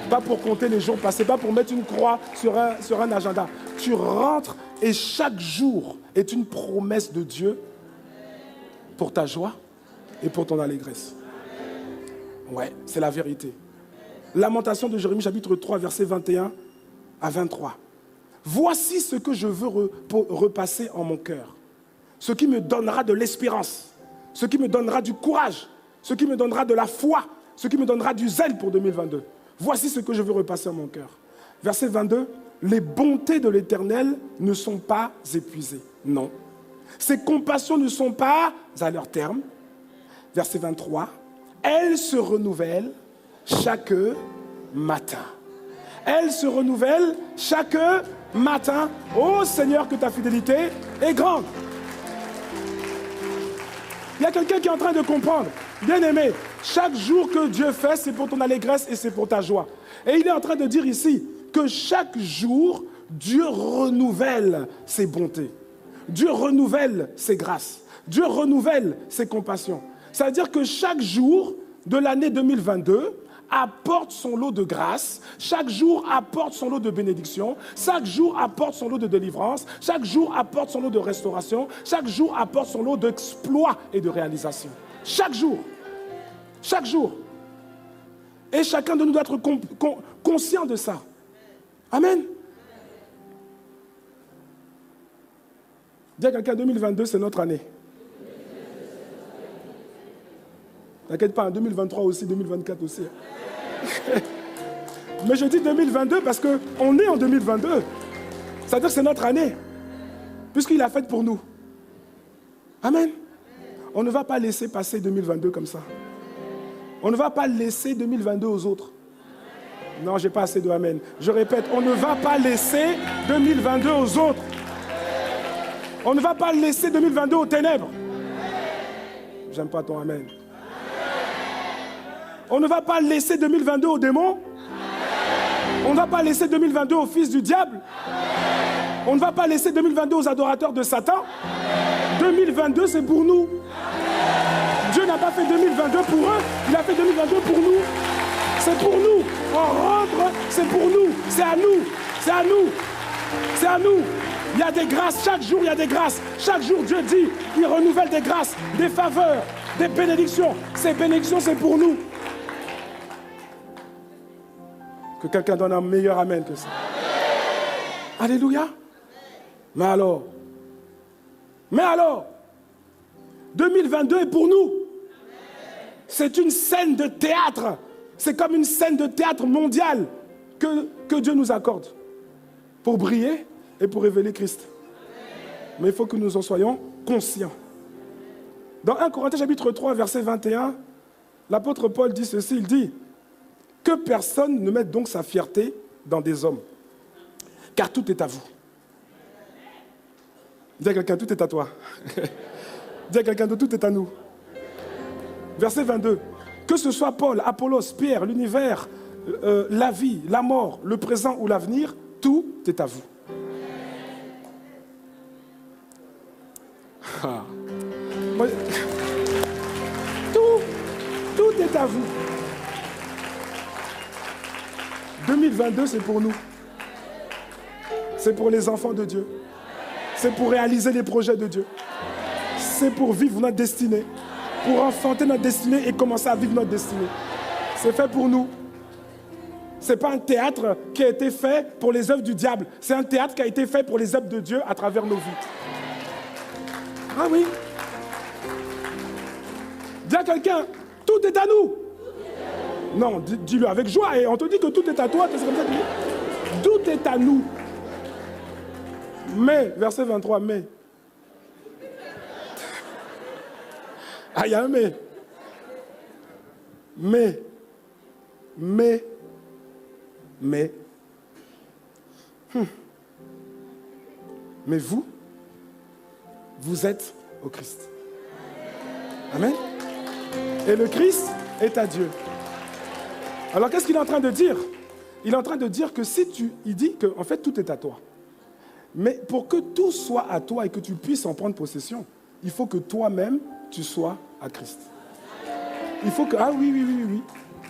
Pas pour compter les jours passés, pas pour mettre une croix sur un agenda. Tu rentres et chaque jour est une promesse de Dieu pour ta joie et pour ton allégresse. Ouais, c'est la vérité. Lamentation de Jérémie, chapitre 3, versets 21 à 23. Voici ce que je veux repasser en mon cœur. Ce qui me donnera de l'espérance, ce qui me donnera du courage, ce qui me donnera de la foi, ce qui me donnera du zèle pour 2022. Voici ce que je veux repasser en mon cœur. Verset 22, les bontés de l'Éternel ne sont pas épuisées. Non. Ses compassions ne sont pas à leur terme. Verset 23, elles se renouvellent chaque matin. Elles se renouvellent chaque matin. Ô Seigneur, que ta fidélité est grande. Il y a quelqu'un qui est en train de comprendre. Bien-aimé, chaque jour que Dieu fait, c'est pour ton allégresse et c'est pour ta joie. Et il est en train de dire ici que chaque jour, Dieu renouvelle ses bontés. Dieu renouvelle ses grâces. Dieu renouvelle ses compassions. C'est-à-dire que chaque jour de l'année 2022 apporte son lot de grâce, chaque jour apporte son lot de bénédiction, chaque jour apporte son lot de délivrance, chaque jour apporte son lot de restauration, chaque jour apporte son lot d'exploits et de réalisation. Chaque jour. Chaque jour. Et chacun de nous doit être conscient de ça. Amen. Dis à quelqu'un, 2022, c'est notre année. T'inquiète pas, 2023 aussi, 2024 aussi. Mais je dis 2022 parce qu'on est en 2022. C'est-à-dire que c'est notre année. Puisqu'il a fait pour nous. Amen. On ne va pas laisser passer 2022 comme ça. On ne va pas laisser 2022 aux autres. Non, je n'ai pas assez de amen. Je répète, on ne va pas laisser 2022 aux autres. On ne va pas laisser 2022 aux ténèbres. J'aime pas ton amen. On ne va pas laisser 2022 aux démons. On ne va pas laisser 2022 aux fils du diable. On ne va pas laisser 2022 aux adorateurs de Satan. 2022, c'est pour nous. Dieu n'a pas fait 2022 pour eux, il a fait 2022 pour nous. C'est pour nous. On rentre, c'est pour nous. C'est à nous. C'est à nous. C'est à nous. Il y a des grâces. Chaque jour, il y a des grâces. Chaque jour, Dieu dit, il renouvelle des grâces, des faveurs, des bénédictions. Ces bénédictions, c'est pour nous. Que quelqu'un donne un meilleur amen que ça. Alléluia. Mais alors, 2022 est pour nous. C'est une scène de théâtre. C'est comme une scène de théâtre mondiale que Dieu nous accorde pour briller et pour révéler Christ. Mais il faut que nous en soyons conscients. Dans 1 Corinthiens chapitre 3, verset 21, l'apôtre Paul dit ceci, il dit que personne ne mette donc sa fierté dans des hommes, car tout est à vous. Dis à quelqu'un, tout est à toi. Dis à quelqu'un, tout est à nous. Verset 22. Que ce soit Paul, Apollos, Pierre, l'univers, la vie, la mort, le présent ou l'avenir, tout est à vous. Ah. Moi, tout est à vous. 2022, c'est pour nous. C'est pour les enfants de Dieu. C'est pour réaliser les projets de Dieu. C'est pour vivre notre destinée. Pour enfanter notre destinée et commencer à vivre notre destinée. C'est fait pour nous. Ce n'est pas un théâtre qui a été fait pour les œuvres du diable. C'est un théâtre qui a été fait pour les œuvres de Dieu à travers nos vies. Ah oui. Dis à quelqu'un, tout est à nous. Non, dis-le avec joie et on te dit que tout est à toi. C'est comme ça que tu dis. Tout est à nous. Mais, verset 23, mais. Ah, il y a un mais. Mais. Mais vous êtes au Christ. Amen. Et le Christ est à Dieu. Alors qu'est-ce qu'il est en train de dire? Il est en train de dire que il dit que en fait tout est à toi. Mais pour que tout soit à toi et que tu puisses en prendre possession, il faut que toi-même tu sois à Christ. Il faut que, ah oui.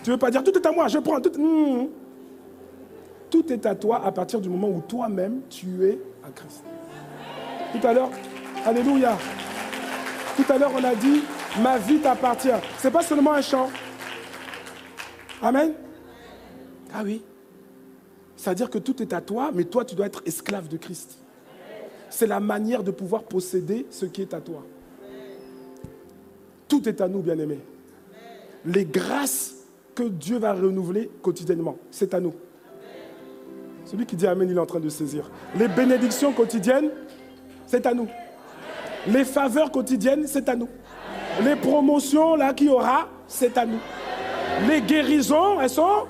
Tu ne veux pas dire tout est à moi, je prends tout. Tout est à toi à partir du moment où toi-même tu es à Christ. Tout à l'heure, alléluia. Tout à l'heure on a dit, ma vie t'appartient. Ce n'est pas seulement un chant. Amen. Ah oui. C'est-à-dire que tout est à toi, mais toi tu dois être esclave de Christ. C'est la manière de pouvoir posséder ce qui est à toi. Tout est à nous, bien-aimés. Les grâces que Dieu va renouveler quotidiennement, c'est à nous. Celui qui dit Amen, il est en train de saisir. Les bénédictions quotidiennes, c'est à nous. Les faveurs quotidiennes, c'est à nous. Les promotions là qu'il y aura, c'est à nous. Les guérisons, elles sont.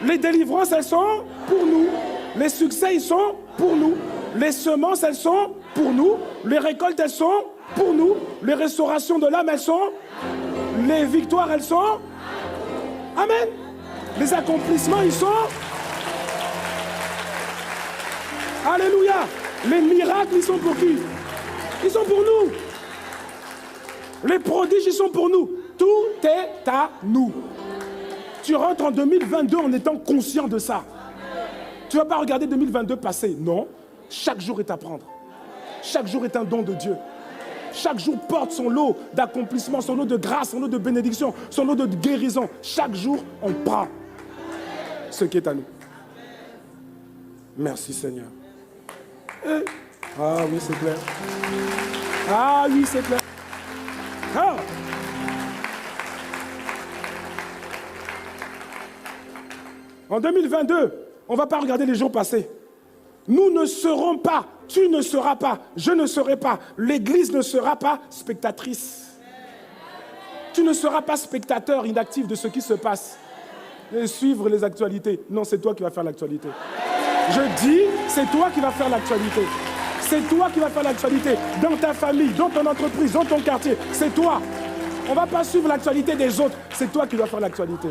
Les délivrances, elles sont pour nous. Les succès, ils sont pour nous. Les semences, elles sont pour nous. Les récoltes, elles sont pour nous. Les restaurations de l'âme, elles sont. Les victoires, elles sont. Amen. Les accomplissements, ils sont. Alléluia. Les miracles, ils sont pour qui? Ils sont pour nous. Les prodiges, ils sont pour nous. Tout est à nous. Tu rentres en 2022 en étant conscient de ça. Tu ne vas pas regarder 2022 passer. Non. Chaque jour est à prendre. Chaque jour est un don de Dieu. Chaque jour porte son lot d'accomplissement, son lot de grâce, son lot de bénédiction, son lot de guérison. Chaque jour, on prend ce qui est à nous. Merci Seigneur. Ah oui, c'est clair. Ah oui, c'est clair. Ah. En 2022, on ne va pas regarder les jours passés. Nous ne serons pas, tu ne seras pas, je ne serai pas, l'Église ne sera pas spectatrice. Tu ne seras pas spectateur inactif de ce qui se passe. Et suivre les actualités. Non, c'est toi qui vas faire l'actualité. Je dis, c'est toi qui vas faire l'actualité. C'est toi qui vas faire l'actualité. Dans ta famille, dans ton entreprise, dans ton quartier. C'est toi. On ne va pas suivre l'actualité des autres. C'est toi qui vas faire l'actualité.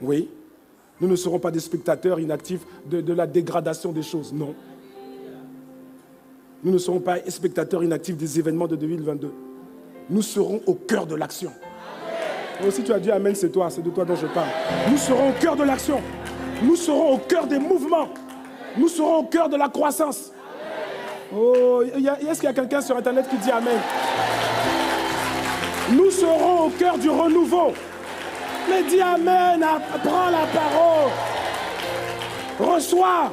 Oui. Nous ne serons pas des spectateurs inactifs de la dégradation des choses. Non. Nous ne serons pas spectateurs inactifs des événements de 2022. Nous serons au cœur de l'action. Et si tu as dit Amen, c'est toi, c'est de toi dont je parle. Nous serons au cœur de l'action. Nous serons au cœur des mouvements. Nous serons au cœur de la croissance. Oh, est-ce qu'il y a quelqu'un sur Internet qui dit Amen? Nous serons au cœur du renouveau. Mais dis Amen, prends la parole. Reçois.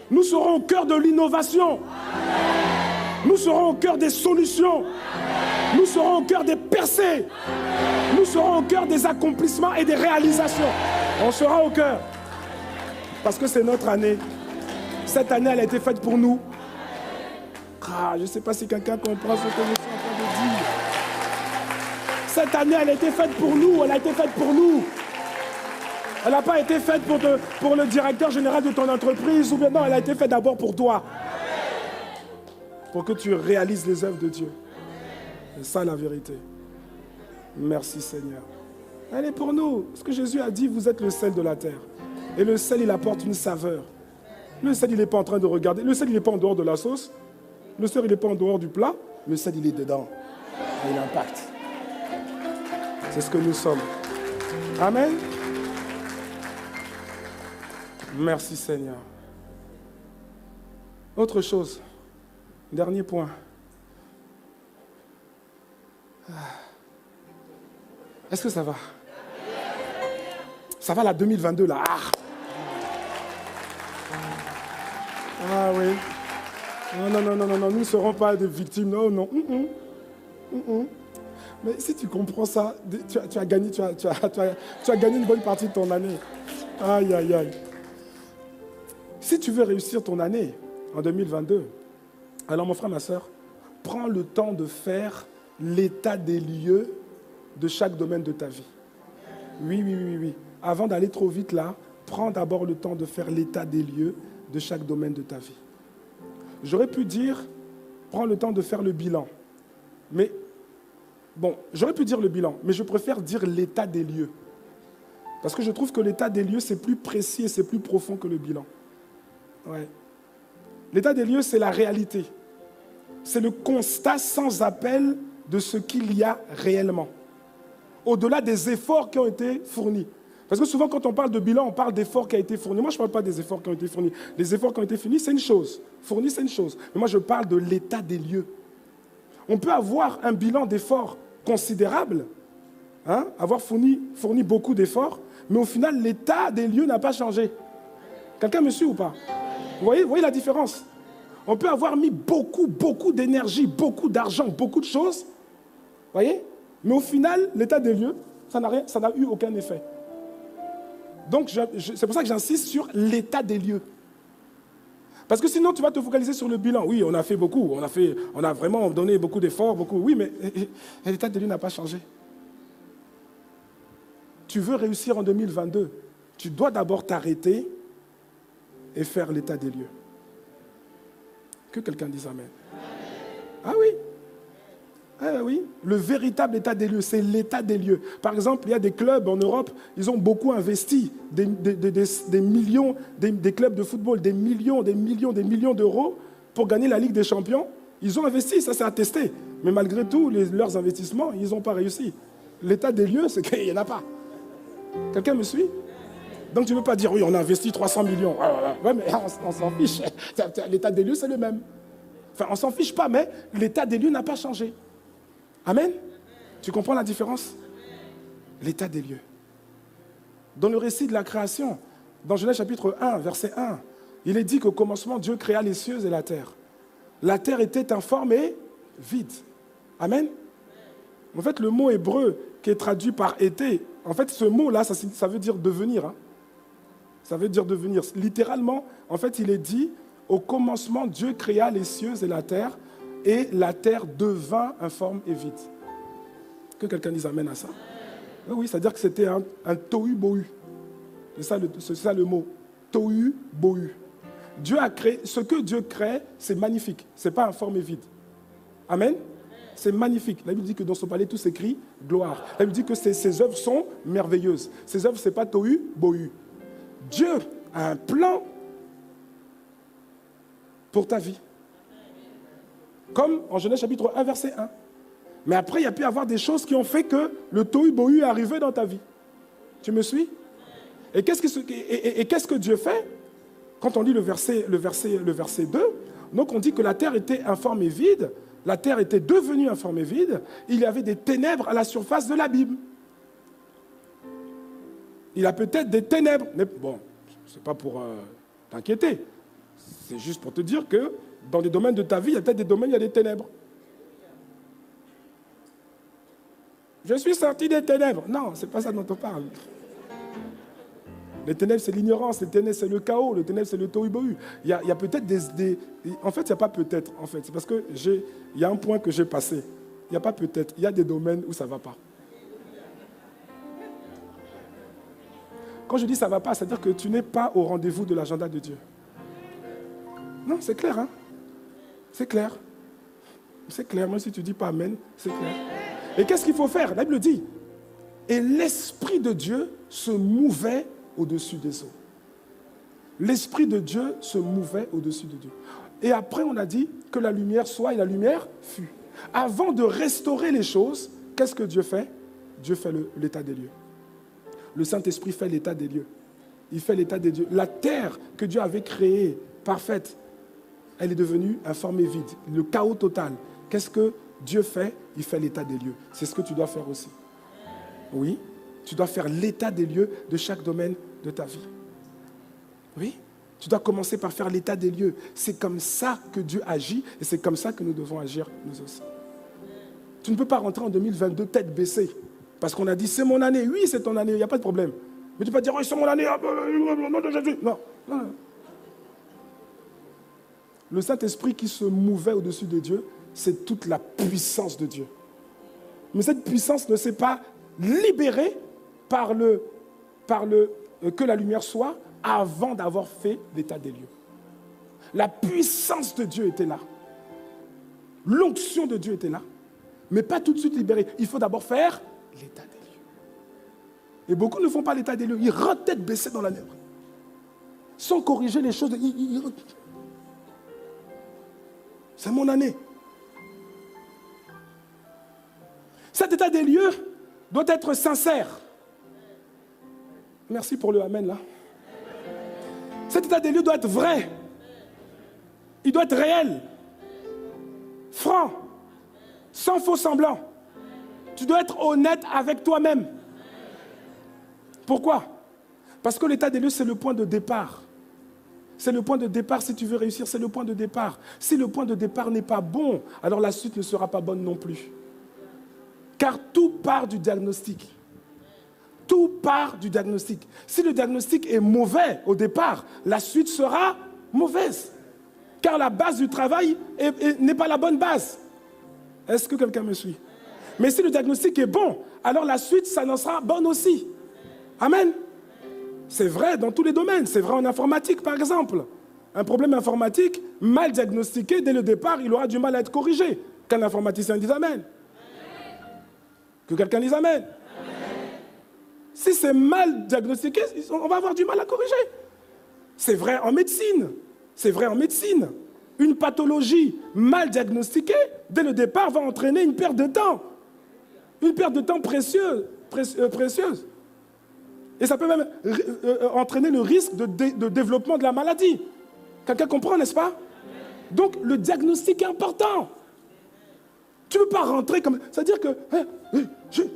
Nous serons au cœur de l'innovation. Nous serons au cœur des solutions. Nous serons au cœur des percées. Nous serons au cœur des accomplissements et des réalisations. On sera au cœur. Parce que c'est notre année. Cette année, elle a été faite pour nous. Ah, je ne sais pas si quelqu'un comprend ce que je suis en train de dire. Cette année, elle a été faite pour nous. Elle a été faite pour nous. Elle n'a pas été faite pour le directeur général de ton entreprise. Ou bien non, elle a été faite d'abord pour toi. Pour que tu réalises les œuvres de Dieu. C'est ça la vérité. Merci Seigneur. Elle est pour nous. Ce que Jésus a dit, vous êtes le sel de la terre. Et le sel, il apporte une saveur. Le sel, il n'est pas en train de regarder. Le sel, il n'est pas en dehors de la sauce. Le sel, il n'est pas en dehors du plat. Le sel, il est dedans. Et il impacte. C'est ce que nous sommes. Amen. Merci Seigneur. Autre chose. Dernier point. Est-ce que ça va? Ça va la 2022 là. Ah oui. Non, nous ne serons pas des victimes. Non. Mais si tu comprends ça, tu as gagné, tu as gagné une bonne partie de ton année. Aïe. Si tu veux réussir ton année en 2022, alors mon frère, ma soeur, prends le temps de faire l'état des lieux de chaque domaine de ta vie. Oui. Avant d'aller trop vite là, prends d'abord le temps de faire l'état des lieux de chaque domaine de ta vie. J'aurais pu dire, prends le temps de faire le bilan. Mais, j'aurais pu dire le bilan, mais je préfère dire l'état des lieux. Parce que je trouve que l'état des lieux, c'est plus précis et c'est plus profond que le bilan. Ouais. L'état des lieux, c'est la réalité. C'est le constat sans appel de ce qu'il y a réellement. Au-delà des efforts qui ont été fournis. Parce que souvent, quand on parle de bilan, on parle d'efforts qui ont été fournis. Moi, je ne parle pas des efforts qui ont été fournis. Les efforts qui ont été fournis, c'est une chose. Fournis, c'est une chose. Mais moi, je parle de l'état des lieux. On peut avoir un bilan d'efforts considérable, avoir fourni beaucoup d'efforts, mais au final, l'état des lieux n'a pas changé. Quelqu'un me suit ou pas? Vous voyez la différence? On peut avoir mis beaucoup d'énergie, beaucoup d'argent, beaucoup de choses, voyez? Mais au final, l'état des lieux, ça n'a eu aucun effet. Donc, c'est pour ça que j'insiste sur l'état des lieux. Parce que sinon, tu vas te focaliser sur le bilan. Oui, on a fait beaucoup, on a vraiment donné beaucoup d'efforts, oui, mais l'état des lieux n'a pas changé. Tu veux réussir en 2022, tu dois d'abord t'arrêter et faire l'état des lieux. Que quelqu'un dise Amen. Ah oui. Oui, le véritable état des lieux, c'est l'état des lieux. Par exemple, il y a des clubs en Europe, ils ont beaucoup investi, des millions, des clubs de football, des millions d'euros pour gagner la Ligue des Champions. Ils ont investi, ça c'est attesté. Mais malgré tout, leurs investissements, ils n'ont pas réussi. L'état des lieux, c'est qu'il n'y en a pas. Quelqu'un me suit? Donc tu ne peux pas dire, oui, on a investi 300 millions. Ouais, mais on s'en fiche. L'état des lieux, c'est le même. Enfin, on ne s'en fiche pas, mais l'état des lieux n'a pas changé. Amen. Tu comprends la différence? L'état des lieux. Dans le récit de la création, dans Genèse chapitre 1, verset 1, il est dit qu'au commencement, Dieu créa les cieux et la terre. La terre était informe et vide. Amen. En fait, le mot hébreu qui est traduit par été, en fait, ce mot-là, ça veut dire devenir. Ça veut dire devenir. Littéralement, en fait, il est dit, au commencement, Dieu créa les cieux et la terre devint informe et vide. Que quelqu'un dise Amen à ça? Oui, c'est-à-dire que c'était un tohu-bohu. C'est ça le mot. Tohu-bohu. Dieu a créé, ce que Dieu crée, c'est magnifique. Ce n'est pas informe et vide. Amen? C'est magnifique. La Bible dit que dans son palais, tout s'écrit gloire. La Bible dit que ses œuvres sont merveilleuses. Ses œuvres, ce n'est pas tohu-bohu. Dieu a un plan pour ta vie. Comme en Genèse chapitre 1, verset 1. Mais après, il y a pu y avoir des choses qui ont fait que le tohu-bohu est arrivé dans ta vie. Tu me suis? Et qu'est-ce que Dieu fait? Quand on lit le verset 2, donc on dit que la terre était informe et vide, la terre était devenue informe et vide, il y avait des ténèbres à la surface de l'abîme. Il y a peut-être des ténèbres, mais bon, ce n'est pas pour t'inquiéter, c'est juste pour te dire que dans les domaines de ta vie, il y a peut-être des domaines où il y a des ténèbres. Je suis sorti des ténèbres. Non, ce n'est pas ça dont on parle. Les ténèbres, c'est l'ignorance. Les ténèbres, c'est le chaos. Les ténèbres, c'est le tohu-bohu. Il y a peut-être En fait, il n'y a pas peut-être. En fait, c'est parce que il y a un point que j'ai passé. Il n'y a pas peut-être. Il y a des domaines où ça ne va pas. Quand je dis ça ne va pas, c'est-à-dire que tu n'es pas au rendez-vous de l'agenda de Dieu. Non, c'est clair, hein? C'est clair. C'est clair. Même si tu ne dis pas Amen, c'est clair. Et qu'est-ce qu'il faut faire? La Bible dit, Et l'Esprit de Dieu se mouvait au-dessus des eaux. L'Esprit de Dieu se mouvait au-dessus de Dieu. Et après, on a dit que la lumière soit et la lumière fut. Avant de restaurer les choses, qu'est-ce que Dieu fait? Dieu fait l'état des lieux. Le Saint-Esprit fait l'état des lieux. Il fait l'état des lieux. La terre que Dieu avait créée, parfaite, elle est devenue informe et vide. Le chaos total. Qu'est-ce que Dieu fait? Il fait l'état des lieux. C'est ce que tu dois faire aussi. Oui, tu dois faire l'état des lieux de chaque domaine de ta vie. Oui, tu dois commencer par faire l'état des lieux. C'est comme ça que Dieu agit et c'est comme ça que nous devons agir nous aussi. Tu ne peux pas rentrer en 2022 tête baissée parce qu'on a dit c'est mon année. Oui, c'est ton année, il n'y a pas de problème. Mais tu ne peux pas dire oh, c'est mon année, au nom de Jésus. Non, non. Le Saint-Esprit qui se mouvait au-dessus de Dieu, c'est toute la puissance de Dieu. Mais cette puissance ne s'est pas libérée par que la lumière soit avant d'avoir fait l'état des lieux. La puissance de Dieu était là. L'onction de Dieu était là. Mais pas tout de suite libérée. Il faut d'abord faire l'état des lieux. Et beaucoup ne font pas l'état des lieux. Ils rentrent tête baissée dans la nègre. Sans corriger les choses. C'est mon année. Cet état des lieux doit être sincère. Merci pour le amen là. Cet état des lieux doit être vrai. Il doit être réel. Franc. Sans faux semblant. Tu dois être honnête avec toi-même. Pourquoi? Parce que l'état des lieux, c'est le point de départ. C'est le point de départ si tu veux réussir, c'est le point de départ. Si le point de départ n'est pas bon, alors la suite ne sera pas bonne non plus. Car tout part du diagnostic. Tout part du diagnostic. Si le diagnostic est mauvais au départ, la suite sera mauvaise. Car la base du travail n'est pas la bonne base. Est-ce que quelqu'un me suit? Mais si le diagnostic est bon, alors la suite, ça n'en sera bonne aussi. Amen. C'est vrai dans tous les domaines. C'est vrai en informatique, par exemple. Un problème informatique, mal diagnostiqué, dès le départ, il aura du mal à être corrigé. Qu'un informaticien dise Amen. Que quelqu'un dise Amen. Si c'est mal diagnostiqué, on va avoir du mal à corriger. C'est vrai en médecine. C'est vrai en médecine. Une pathologie mal diagnostiquée, dès le départ, va entraîner une perte de temps. Une perte de temps précieuse. Et ça peut même entraîner le risque de développement de la maladie. Quelqu'un comprend, n'est-ce pas? Donc, le diagnostic est important. Tu ne peux pas rentrer comme... C'est-à-dire que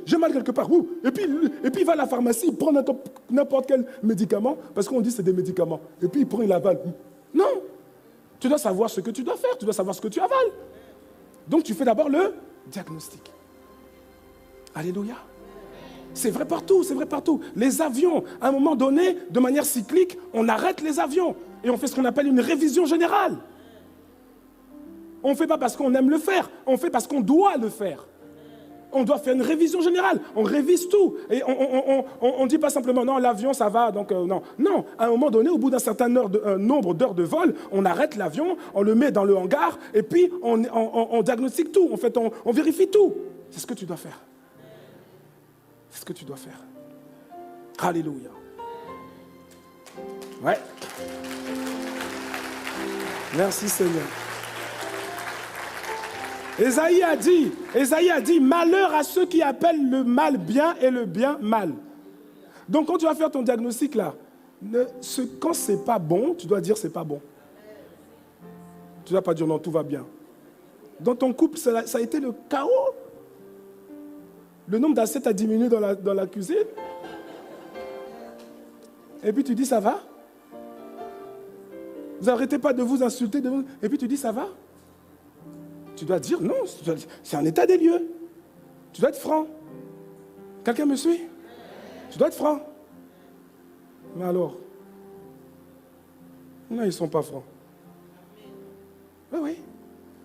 j'ai mal quelque part. Et puis il va à la pharmacie, il prend n'importe quel médicament, parce qu'on dit que c'est des médicaments. Et puis il prend, il avale. Non. Tu dois savoir ce que tu dois faire. Tu dois savoir ce que tu avales. Donc tu fais d'abord le diagnostic. Alléluia. C'est vrai partout, c'est vrai partout. Les avions, à un moment donné, de manière cyclique, on arrête les avions. Et on fait ce qu'on appelle une révision générale. On ne fait pas parce qu'on aime le faire, on fait parce qu'on doit le faire. On doit faire une révision générale, on révise tout. Et on ne dit pas simplement, non, l'avion, ça va, donc non. Non, à un moment donné, au bout d'un certain nombre d'heures de vol, on arrête l'avion, on le met dans le hangar, et puis on diagnostique tout, on vérifie tout. C'est ce que tu dois faire. C'est ce que tu dois faire. Alléluia. Ouais. Merci Seigneur. Ésaïe a dit, malheur à ceux qui appellent le mal bien et le bien mal. Donc quand tu vas faire ton diagnostic là, quand c'est pas bon, tu dois dire c'est pas bon. Tu ne dois pas dire non, tout va bien. Dans ton couple, ça a été le chaos. Le nombre d'assiettes a diminué dans la cuisine. Et puis tu dis ça va. Vous n'arrêtez pas de vous insulter. Et puis tu dis ça va. Tu dois dire non, c'est un état des lieux. Tu dois être franc. Quelqu'un me suit? Tu dois être franc. Mais alors? Non, ils ne sont pas francs. Oui, oui.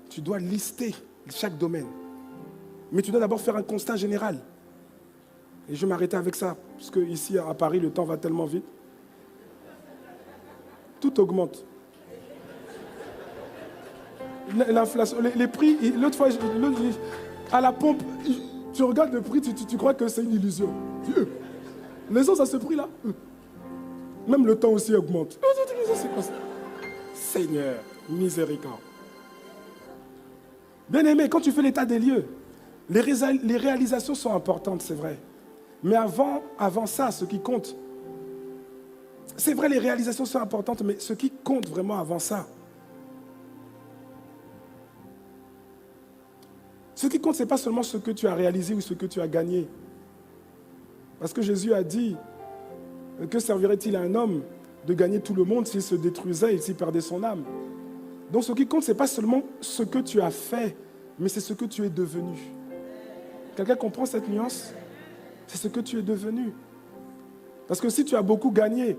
Tu dois lister chaque domaine. Mais tu dois d'abord faire un constat général. Et je vais m'arrêter avec ça, parce que ici à Paris, le temps va tellement vite. Tout augmente. L'inflation, les prix, l'autre fois, à la pompe, Tu regardes le prix, tu crois que c'est une illusion. L'essence à ce prix-là. Même le temps aussi augmente. C'est quoi ça? Seigneur, miséricorde. Bien aimé, quand tu fais l'état des lieux, les réalisations sont importantes, c'est vrai. Mais avant ça, ce qui compte, c'est vrai, les réalisations sont importantes, mais ce qui compte vraiment avant ça, ce qui compte, ce n'est pas seulement ce que tu as réalisé ou ce que tu as gagné. Parce que Jésus a dit, que servirait-il à un homme de gagner tout le monde s'il se détruisait et s'il perdait son âme? Donc ce qui compte, ce n'est pas seulement ce que tu as fait, mais c'est ce que tu es devenu. Quelqu'un comprend cette nuance? C'est ce que tu es devenu. Parce que si tu as beaucoup gagné,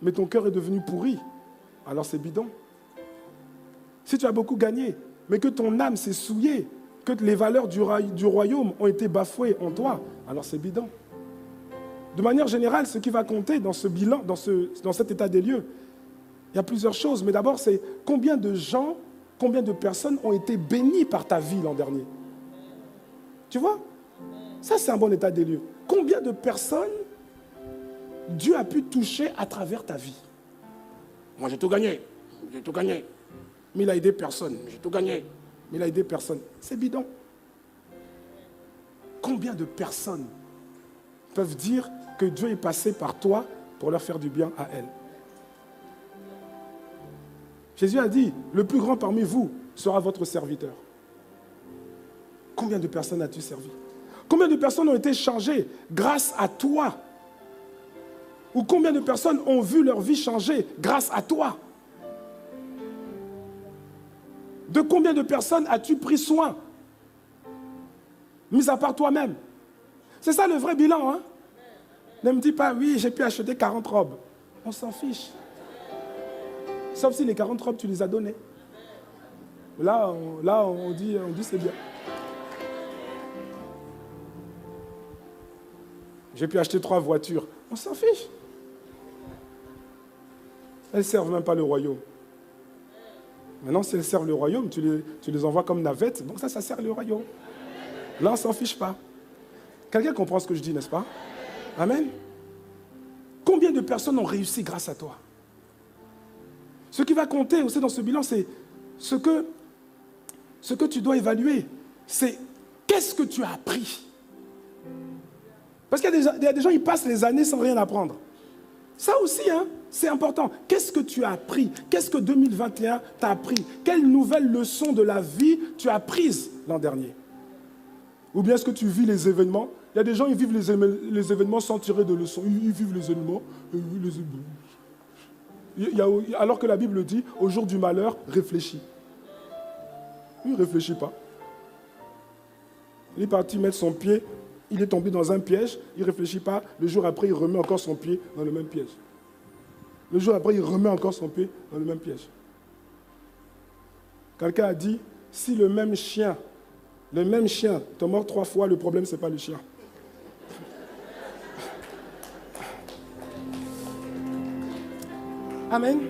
mais ton cœur est devenu pourri, alors c'est bidon. Si tu as beaucoup gagné, mais que ton âme s'est souillée, que les valeurs du royaume ont été bafouées en toi, alors c'est bidon. De manière générale, ce qui va compter dans ce bilan, dans cet état des lieux, il y a plusieurs choses, mais d'abord c'est combien de gens, combien de personnes ont été bénies par ta vie l'an dernier. Tu vois? Ça c'est un bon état des lieux. Combien de personnes Dieu a pu toucher à travers ta vie? Moi j'ai tout gagné, mais il a aidé personne, j'ai tout gagné, mais il a aidé personne. C'est bidon. Combien de personnes peuvent dire que Dieu est passé par toi pour leur faire du bien à elles? Jésus a dit, le plus grand parmi vous sera votre serviteur. Combien de personnes as-tu servi? Combien de personnes ont été changées grâce à toi? Ou combien de personnes ont vu leur vie changer grâce à toi? De combien de personnes as-tu pris soin? Mis à part toi-même. C'est ça le vrai bilan, hein? Ne me dis pas, oui, j'ai pu acheter 40 robes. On s'en fiche. Sauf si les 40 robes, tu les as données. Là, on dit c'est bien. J'ai pu acheter 3 voitures. On s'en fiche. Elles ne servent même pas le royaume. Maintenant, si elles servent le royaume, tu les envoies comme navettes. Donc ça sert le royaume. Là, on ne s'en fiche pas. Quelqu'un comprend ce que je dis, n'est-ce pas? Amen. Combien de personnes ont réussi grâce à toi? Ce qui va compter aussi dans ce bilan, c'est ce que tu dois évaluer. C'est qu'est-ce que tu as appris? Parce qu'il y a des gens, ils passent les années sans rien apprendre. Ça aussi, hein, c'est important. Qu'est-ce que tu as appris? Qu'est-ce que 2021 t'a appris? Quelle nouvelle leçon de la vie tu as prise l'an dernier? Ou bien est-ce que tu vis les événements? Il y a des gens, ils vivent les événements sans tirer de leçons. Ils vivent les événements. Alors que la Bible dit, au jour du malheur, réfléchis. Il ne réfléchit pas. Il est parti mettre son pied, il est tombé dans un piège, il ne réfléchit pas. Le jour après, il remet encore son pied dans le même piège. Le jour après, il remet encore son pied dans le même piège. Quelqu'un a dit, si le même chien te mord 3 fois, le problème, ce n'est pas le chien. Amen.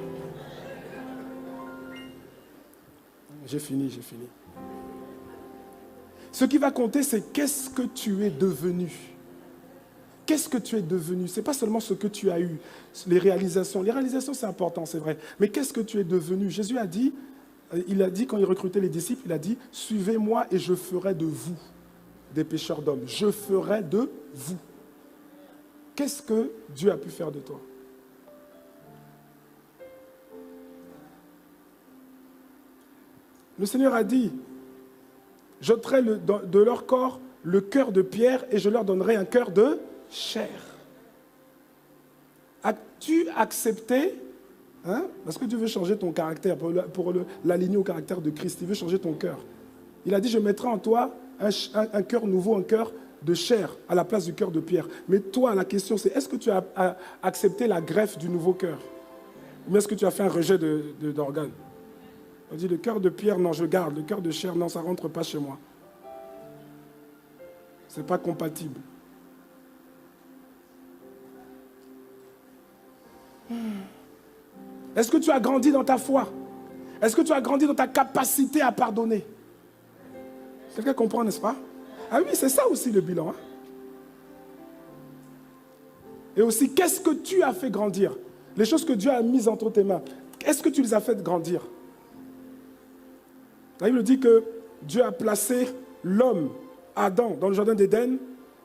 J'ai fini. Ce qui va compter, c'est qu'est-ce que tu es devenu. Qu'est-ce que tu es devenu? Ce n'est pas seulement ce que tu as eu, les réalisations. Les réalisations, c'est important, c'est vrai. Mais qu'est-ce que tu es devenu? Jésus a dit, quand il recrutait les disciples, il a dit, suivez-moi et je ferai de vous des pêcheurs d'hommes. Je ferai de vous. Qu'est-ce que Dieu a pu faire de toi? Le Seigneur a dit, j'ôterai de leur corps le cœur de pierre et je leur donnerai un cœur de chair. As-tu accepté, parce que Dieu veut changer ton caractère, pour l'aligner au caractère de Christ, il veut changer ton cœur. Il a dit, je mettrai en toi un cœur nouveau, un cœur de chair à la place du cœur de pierre. Mais toi, la question c'est, est-ce que tu as accepté la greffe du nouveau cœur? Ou est-ce que tu as fait un rejet d'organes? On dit, le cœur de pierre, non, je garde. Le cœur de chair, non, ça ne rentre pas chez moi. Ce n'est pas compatible. Est-ce que tu as grandi dans ta foi? Est-ce que tu as grandi dans ta capacité à pardonner? Quelqu'un comprend, n'est-ce pas? Ah oui, c'est ça aussi le bilan. Hein. Et aussi, qu'est-ce que tu as fait grandir? Les choses que Dieu a mises entre tes mains, est-ce que tu les as fait grandir? La Bible dit que Dieu a placé l'homme, Adam, dans le jardin d'Éden.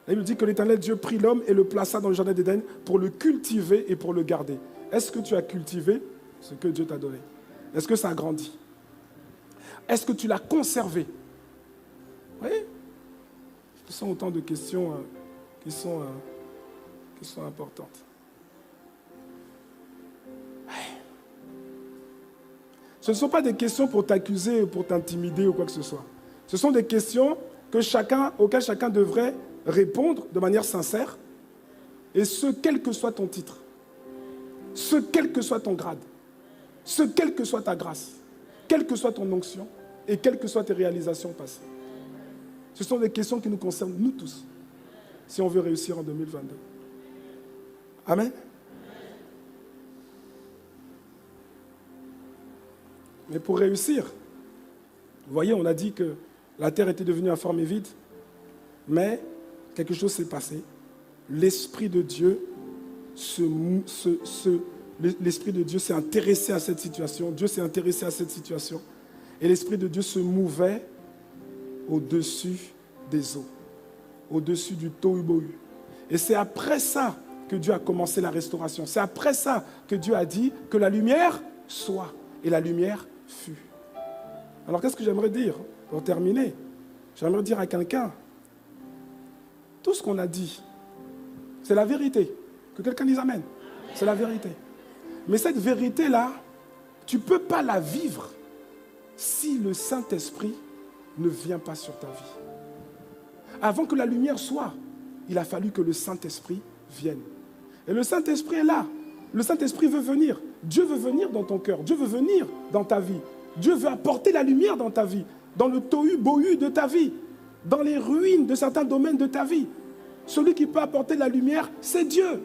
La Bible dit que l'Éternel Dieu prit l'homme et le plaça dans le jardin d'Éden pour le cultiver et pour le garder. Est-ce que tu as cultivé ce que Dieu t'a donné? Est-ce que ça a grandi? Est-ce que tu l'as conservé? Oui. Ce sont autant de questions qui sont importantes. Ce ne sont pas des questions pour t'accuser ou pour t'intimider ou quoi que ce soit. Ce sont des questions auxquelles chacun devrait répondre de manière sincère, et ce, quel que soit ton titre, ce, quel que soit ton grade, ce, quelle que soit ta grâce, quelle que soit ton onction, et quelles que soient tes réalisations passées. Ce sont des questions qui nous concernent, nous tous, si on veut réussir en 2022. Amen. Mais pour réussir, vous voyez, on a dit que la terre était devenue informe et vide, mais quelque chose s'est passé. L'Esprit de Dieu l'Esprit de Dieu s'est intéressé à cette situation. Dieu s'est intéressé à cette situation. Et l'Esprit de Dieu se mouvait au-dessus des eaux, au-dessus du tohu-bohu. Et c'est après ça que Dieu a commencé la restauration. C'est après ça que Dieu a dit que la lumière soit. Et la lumière fut. Alors qu'est-ce que j'aimerais dire pour terminer? J'aimerais dire à quelqu'un, tout ce qu'on a dit, c'est la vérité. Que quelqu'un dise amen. C'est la vérité. Mais cette vérité-là, tu ne peux pas la vivre si le Saint-Esprit ne vient pas sur ta vie. Avant que la lumière soit, il a fallu que le Saint-Esprit vienne. Et le Saint-Esprit est là. Le Saint-Esprit veut venir. Dieu veut venir dans ton cœur. Dieu veut venir dans ta vie. Dieu veut apporter la lumière dans ta vie, dans le tohu-bohu de ta vie, dans les ruines de certains domaines de ta vie. Celui qui peut apporter la lumière, c'est Dieu.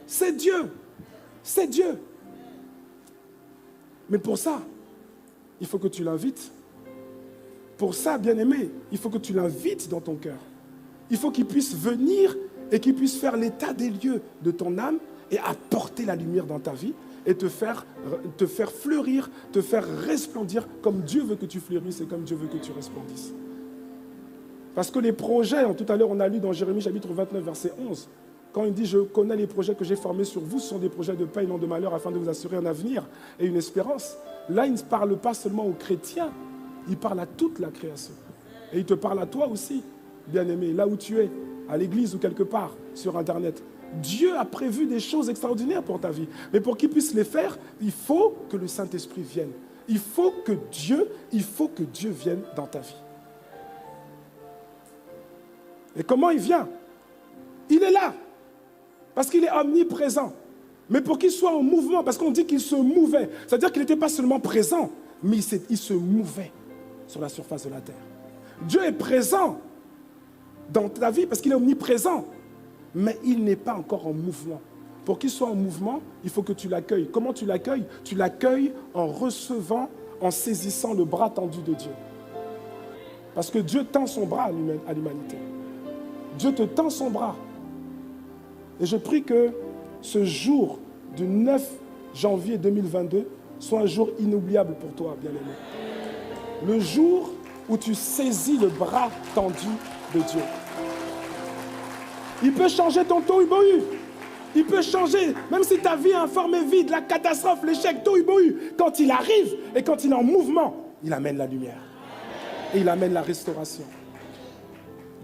C'est Dieu. C'est Dieu. Mais pour ça, il faut que tu l'invites. Pour ça, bien-aimé, il faut que tu l'invites dans ton cœur. Il faut qu'il puisse venir et qu'il puisse faire l'état des lieux de ton âme et apporter la lumière dans ta vie et te faire fleurir, te faire resplendir comme Dieu veut que tu fleurisses et comme Dieu veut que tu resplendisses. Parce que les projets, tout à l'heure on a lu dans Jérémie chapitre 29 verset 11, quand il dit « Je connais les projets que j'ai formés sur vous, ce sont des projets de paix et non de malheur afin de vous assurer un avenir et une espérance ». Là, il ne parle pas seulement aux chrétiens, il parle à toute la création. Et il te parle à toi aussi, bien-aimé, là où tu es, à l'église ou quelque part, sur Internet. Dieu a prévu des choses extraordinaires pour ta vie. Mais pour qu'il puisse les faire, il faut que le Saint-Esprit vienne. Il faut que Dieu vienne dans ta vie. Et comment il vient? Il est là. Parce qu'il est omniprésent. Mais pour qu'il soit en mouvement, parce qu'on dit qu'il se mouvait, c'est-à-dire qu'il n'était pas seulement présent, mais il se mouvait sur la surface de la terre. Dieu est présent dans ta vie parce qu'il est omniprésent, mais il n'est pas encore en mouvement. Pour qu'il soit en mouvement, il faut que tu l'accueilles. Comment tu l'accueilles? Tu l'accueilles en recevant, en saisissant le bras tendu de Dieu. Parce que Dieu tend son bras à l'humanité. Dieu te tend son bras. Et je prie que ce jour du 9 janvier 2022 soit un jour inoubliable pour toi, bien-aimé. Le jour où tu saisis le bras tendu de Dieu. Il peut changer ton tohu-bohu. Il peut changer, même si ta vie est informe et vide, la catastrophe, l'échec, tohu-bohu. Quand il arrive et quand il est en mouvement, il amène la lumière. Et il amène la restauration.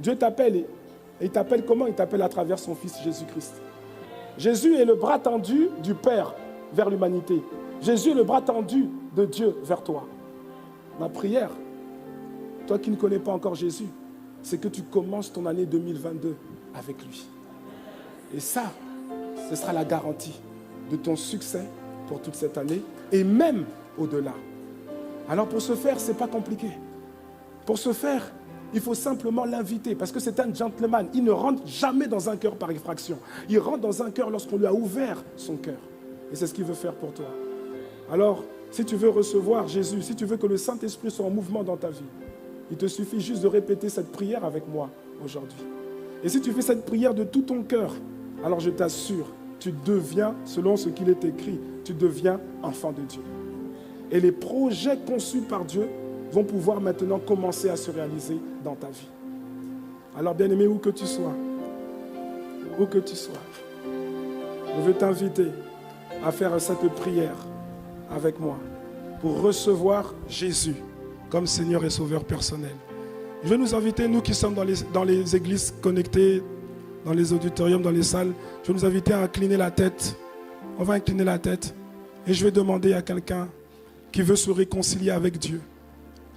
Dieu t'appelle. Et il t'appelle comment? Il t'appelle à travers son Fils Jésus-Christ. Jésus est le bras tendu du Père vers l'humanité. Jésus est le bras tendu de Dieu vers toi. Ma prière, toi qui ne connais pas encore Jésus, c'est que tu commences ton année 2022 avec lui. Et ça, ce sera la garantie de ton succès pour toute cette année et même au-delà. Alors pour ce faire, ce n'est pas compliqué. Pour ce faire, il faut simplement l'inviter parce que c'est un gentleman. Il ne rentre jamais dans un cœur par effraction. Il rentre dans un cœur lorsqu'on lui a ouvert son cœur. Et c'est ce qu'il veut faire pour toi. Alors, si tu veux recevoir Jésus, si tu veux que le Saint-Esprit soit en mouvement dans ta vie, il te suffit juste de répéter cette prière avec moi. aujourd'hui. Et si tu fais cette prière de tout ton cœur, alors je t'assure, tu deviens, selon ce qu'il est écrit, tu deviens enfant de Dieu. Et les projets conçus par Dieu vont pouvoir maintenant commencer à se réaliser dans ta vie. Alors bien-aimé, où que tu sois, je veux t'inviter à faire cette prière avec moi pour recevoir Jésus comme Seigneur et Sauveur personnel. Je veux nous inviter, nous qui sommes dans les églises connectées, dans les auditoriums, dans les salles, je veux nous inviter à incliner la tête. On va incliner la tête et je vais demander à quelqu'un qui veut se réconcilier avec Dieu.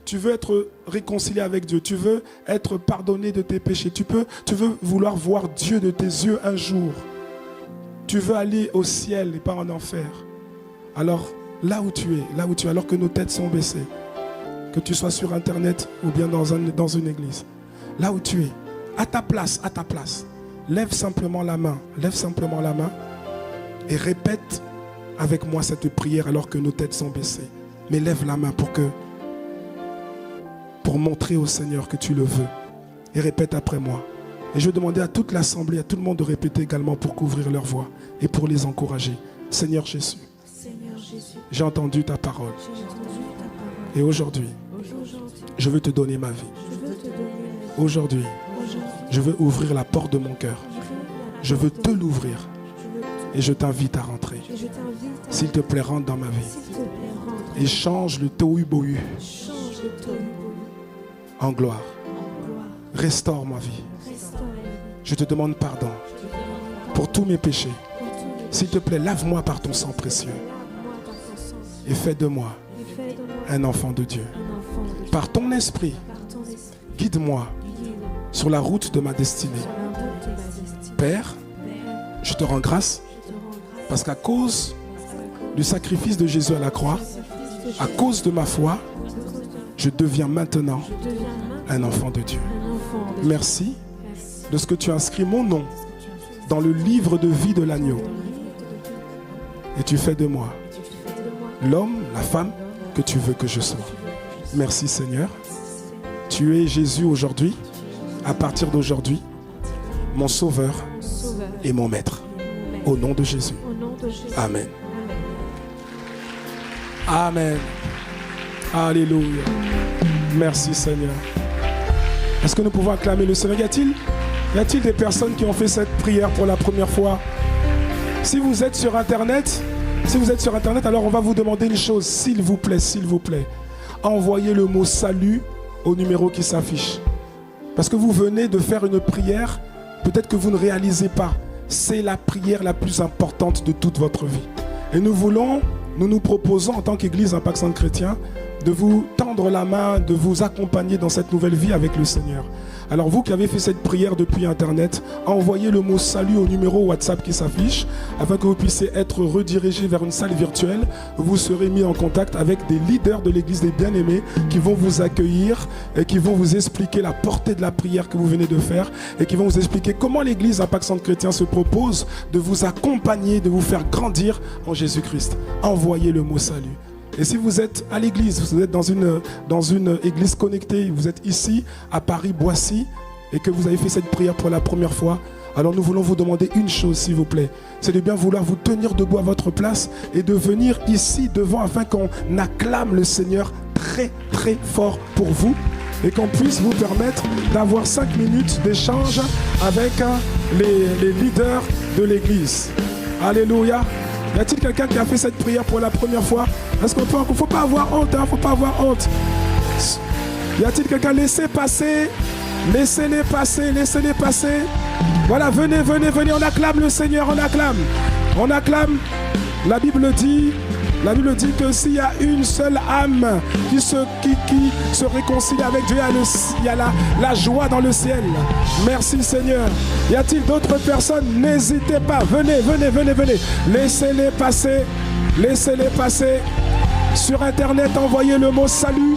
Tu veux être réconcilié avec Dieu, tu veux être pardonné de tes péchés, tu veux vouloir voir Dieu de tes yeux un jour. Tu veux aller au ciel et pas en enfer. Alors, là où tu es, alors que nos têtes sont baissées, que tu sois sur Internet ou bien dans une église, là où tu es, à ta place, lève simplement la main et répète avec moi cette prière alors que nos têtes sont baissées. Mais lève la main pour montrer au Seigneur que tu le veux. Et répète après moi. Et je vais demander à toute l'assemblée, à tout le monde de répéter également pour couvrir leur voix et pour les encourager. Seigneur Jésus, j'ai entendu ta parole. Et aujourd'hui, je veux te donner ma vie. Aujourd'hui, je veux ouvrir la porte de mon cœur. Je veux te l'ouvrir. Et je t'invite à rentrer. S'il te plaît, rentre dans ma vie. Et change le tohu-bohu en gloire. Restaure ma vie. Je te demande pardon pour tous mes péchés. S'il te plaît, lave-moi par ton sang précieux. Et fais de moi un enfant de Dieu. Par ton esprit, guide-moi sur la route de ma destinée. Père, je te rends grâce parce qu'à cause du sacrifice de Jésus à la croix, à cause de ma foi, je deviens maintenant un enfant de Dieu. Merci de ce que tu as inscrit mon nom dans le livre de vie de l'agneau. Et tu fais de moi l'homme, la femme que tu veux que je sois. Merci Seigneur. Tu es Jésus aujourd'hui, à partir d'aujourd'hui, mon sauveur et mon maître. Au nom de Jésus. Amen. Amen. Alléluia. Merci Seigneur. Est-ce que nous pouvons acclamer le Seigneur? Y a-t-il des personnes qui ont fait cette prière pour la première fois? Si vous êtes sur Internet, alors on va vous demander une chose, s'il vous plaît. Envoyez le mot salut au numéro qui s'affiche. Parce que vous venez de faire une prière, peut-être que vous ne réalisez pas. C'est la prière la plus importante de toute votre vie. Et nous nous proposons en tant qu'Église Impact Centre Chrétien de vous tendre la main, de vous accompagner dans cette nouvelle vie avec le Seigneur. Alors vous qui avez fait cette prière depuis Internet, envoyez le mot salut au numéro WhatsApp qui s'affiche afin que vous puissiez être redirigé vers une salle virtuelle. Vous serez mis en contact avec des leaders de l'Église des Bien-Aimés qui vont vous accueillir et qui vont vous expliquer la portée de la prière que vous venez de faire et qui vont vous expliquer comment l'Église Impact Centre Chrétien se propose de vous accompagner, de vous faire grandir en Jésus-Christ. Envoyez le mot salut. Et si vous êtes à l'église, vous êtes dans une église connectée, vous êtes ici à Paris-Boissy et que vous avez fait cette prière pour la première fois, alors nous voulons vous demander une chose s'il vous plaît. C'est de bien vouloir vous tenir debout à votre place et de venir ici devant afin qu'on acclame le Seigneur très très fort pour vous et qu'on puisse vous permettre d'avoir 5 minutes d'échange avec les leaders de l'église. Alléluia. Y a-t-il quelqu'un qui a fait cette prière pour la première fois? Est-ce qu'on peut... Faut pas avoir honte, faut pas avoir honte. Y a-t-il quelqu'un? Laissez passer. Laissez-les passer. Voilà, venez, on acclame le Seigneur, on acclame. La Bible dit que s'il y a une seule âme qui se réconcilie avec Dieu, il y a la joie dans le ciel. Merci Seigneur. Y a-t-il d'autres personnes? N'hésitez pas, venez. Laissez-les passer. Sur Internet, envoyez le mot salut.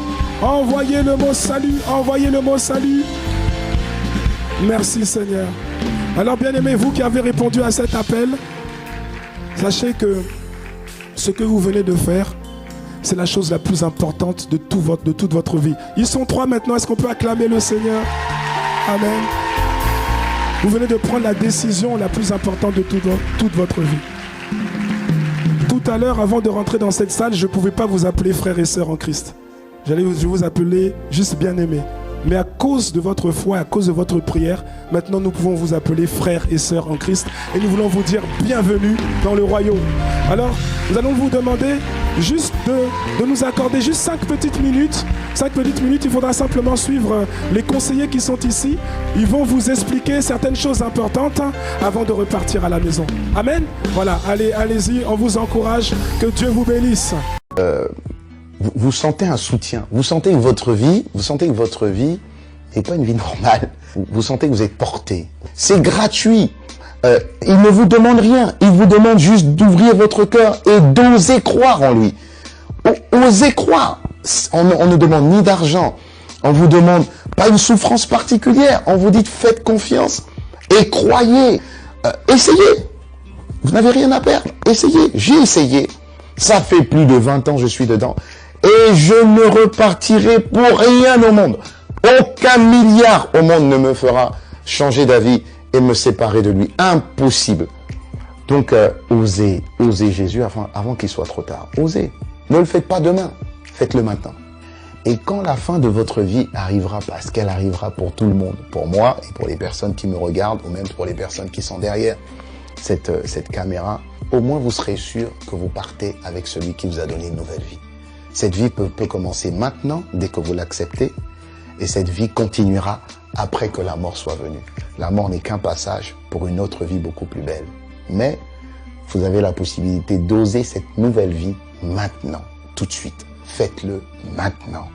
Merci Seigneur. Alors bien aimés, vous qui avez répondu à cet appel, sachez que ce que vous venez de faire, c'est la chose la plus importante de toute votre vie. Ils sont 3 maintenant, est-ce qu'on peut acclamer le Seigneur? Amen. Vous venez de prendre la décision la plus importante de toute votre vie. Tout à l'heure, avant de rentrer dans cette salle, je ne pouvais pas vous appeler frères et sœurs en Christ. Je vous appeler juste bien-aimés. Mais à cause de votre foi, à cause de votre prière, maintenant nous pouvons vous appeler frères et sœurs en Christ. Et nous voulons vous dire bienvenue dans le royaume. Alors, nous allons vous demander juste de nous accorder juste 5 petites minutes. 5 petites minutes, il faudra simplement suivre les conseillers qui sont ici. Ils vont vous expliquer certaines choses importantes avant de repartir à la maison. Amen. Voilà, allez-y, on vous encourage. Que Dieu vous bénisse. Vous sentez un soutien, vous sentez que votre vie n'est pas une vie normale. Vous sentez que vous êtes porté. C'est gratuit. Il ne vous demande rien. Il vous demande juste d'ouvrir votre cœur et d'oser croire en lui. Osez croire. On ne demande ni d'argent. On vous demande pas une souffrance particulière. On vous dit faites confiance et croyez. Essayez. Vous n'avez rien à perdre. Essayez. J'ai essayé. Ça fait plus de 20 ans que je suis dedans. Et je ne repartirai pour rien au monde. Aucun milliard au monde ne me fera changer d'avis et me séparer de lui. Impossible. Donc, osez Jésus avant qu'il soit trop tard. Osez. Ne le faites pas demain. Faites-le maintenant. Et quand la fin de votre vie arrivera, parce qu'elle arrivera pour tout le monde, pour moi et pour les personnes qui me regardent, ou même pour les personnes qui sont derrière cette caméra, au moins vous serez sûr que vous partez avec celui qui vous a donné une nouvelle vie. Cette vie peut commencer maintenant, dès que vous l'acceptez, et cette vie continuera après que la mort soit venue. La mort n'est qu'un passage pour une autre vie beaucoup plus belle. Mais vous avez la possibilité d'oser cette nouvelle vie maintenant, tout de suite. Faites-le maintenant,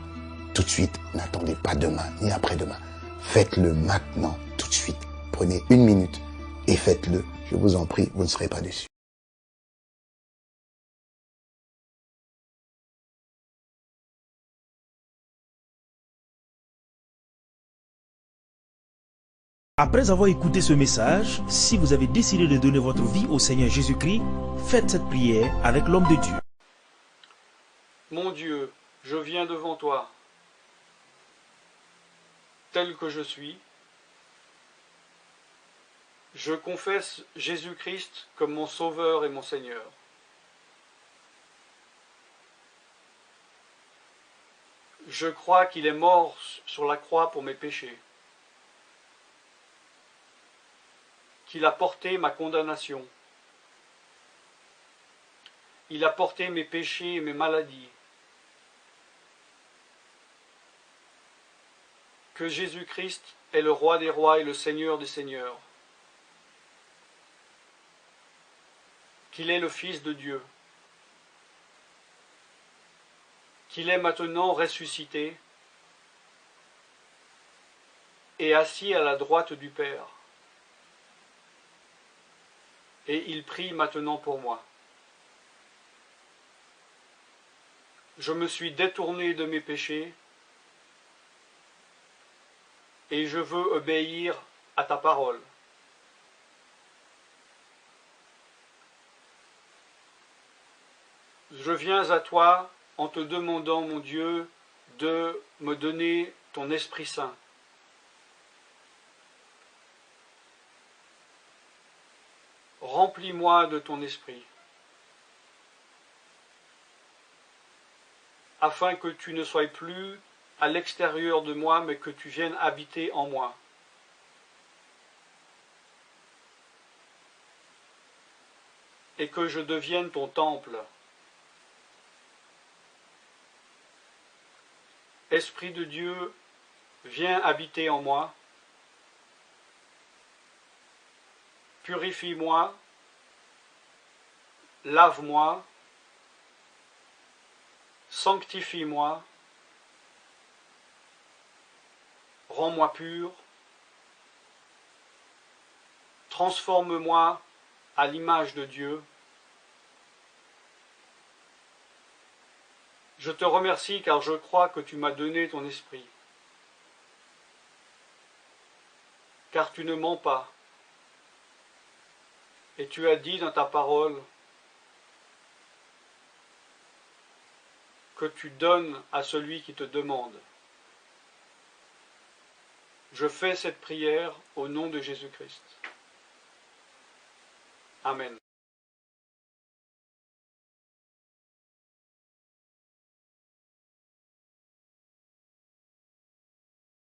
tout de suite. N'attendez pas demain, ni après-demain. Faites-le maintenant, tout de suite. Prenez 1 minute et faites-le. Je vous en prie, vous ne serez pas déçus. Après avoir écouté ce message, si vous avez décidé de donner votre vie au Seigneur Jésus-Christ, faites cette prière avec l'homme de Dieu. Mon Dieu, je viens devant toi, tel que je suis. Je confesse Jésus-Christ comme mon Sauveur et mon Seigneur. Je crois qu'il est mort sur la croix pour mes péchés, qu'il a porté ma condamnation. Il a porté mes péchés et mes maladies. Que Jésus-Christ est le roi des rois et le Seigneur des seigneurs. Qu'il est le Fils de Dieu. Qu'il est maintenant ressuscité et assis à la droite du Père. Et il prie maintenant pour moi. Je me suis détourné de mes péchés et je veux obéir à ta parole. Je viens à toi en te demandant, mon Dieu, de me donner ton Esprit Saint. Remplis-moi de ton esprit, afin que tu ne sois plus à l'extérieur de moi, mais que tu viennes habiter en moi. Et que je devienne ton temple. Esprit de Dieu, viens habiter en moi. Purifie-moi, lave-moi, sanctifie-moi, rends-moi pur, transforme-moi à l'image de Dieu. Je te remercie car je crois que tu m'as donné ton esprit, car tu ne mens pas. Et tu as dit dans ta parole que tu donnes à celui qui te demande. Je fais cette prière au nom de Jésus-Christ. Amen.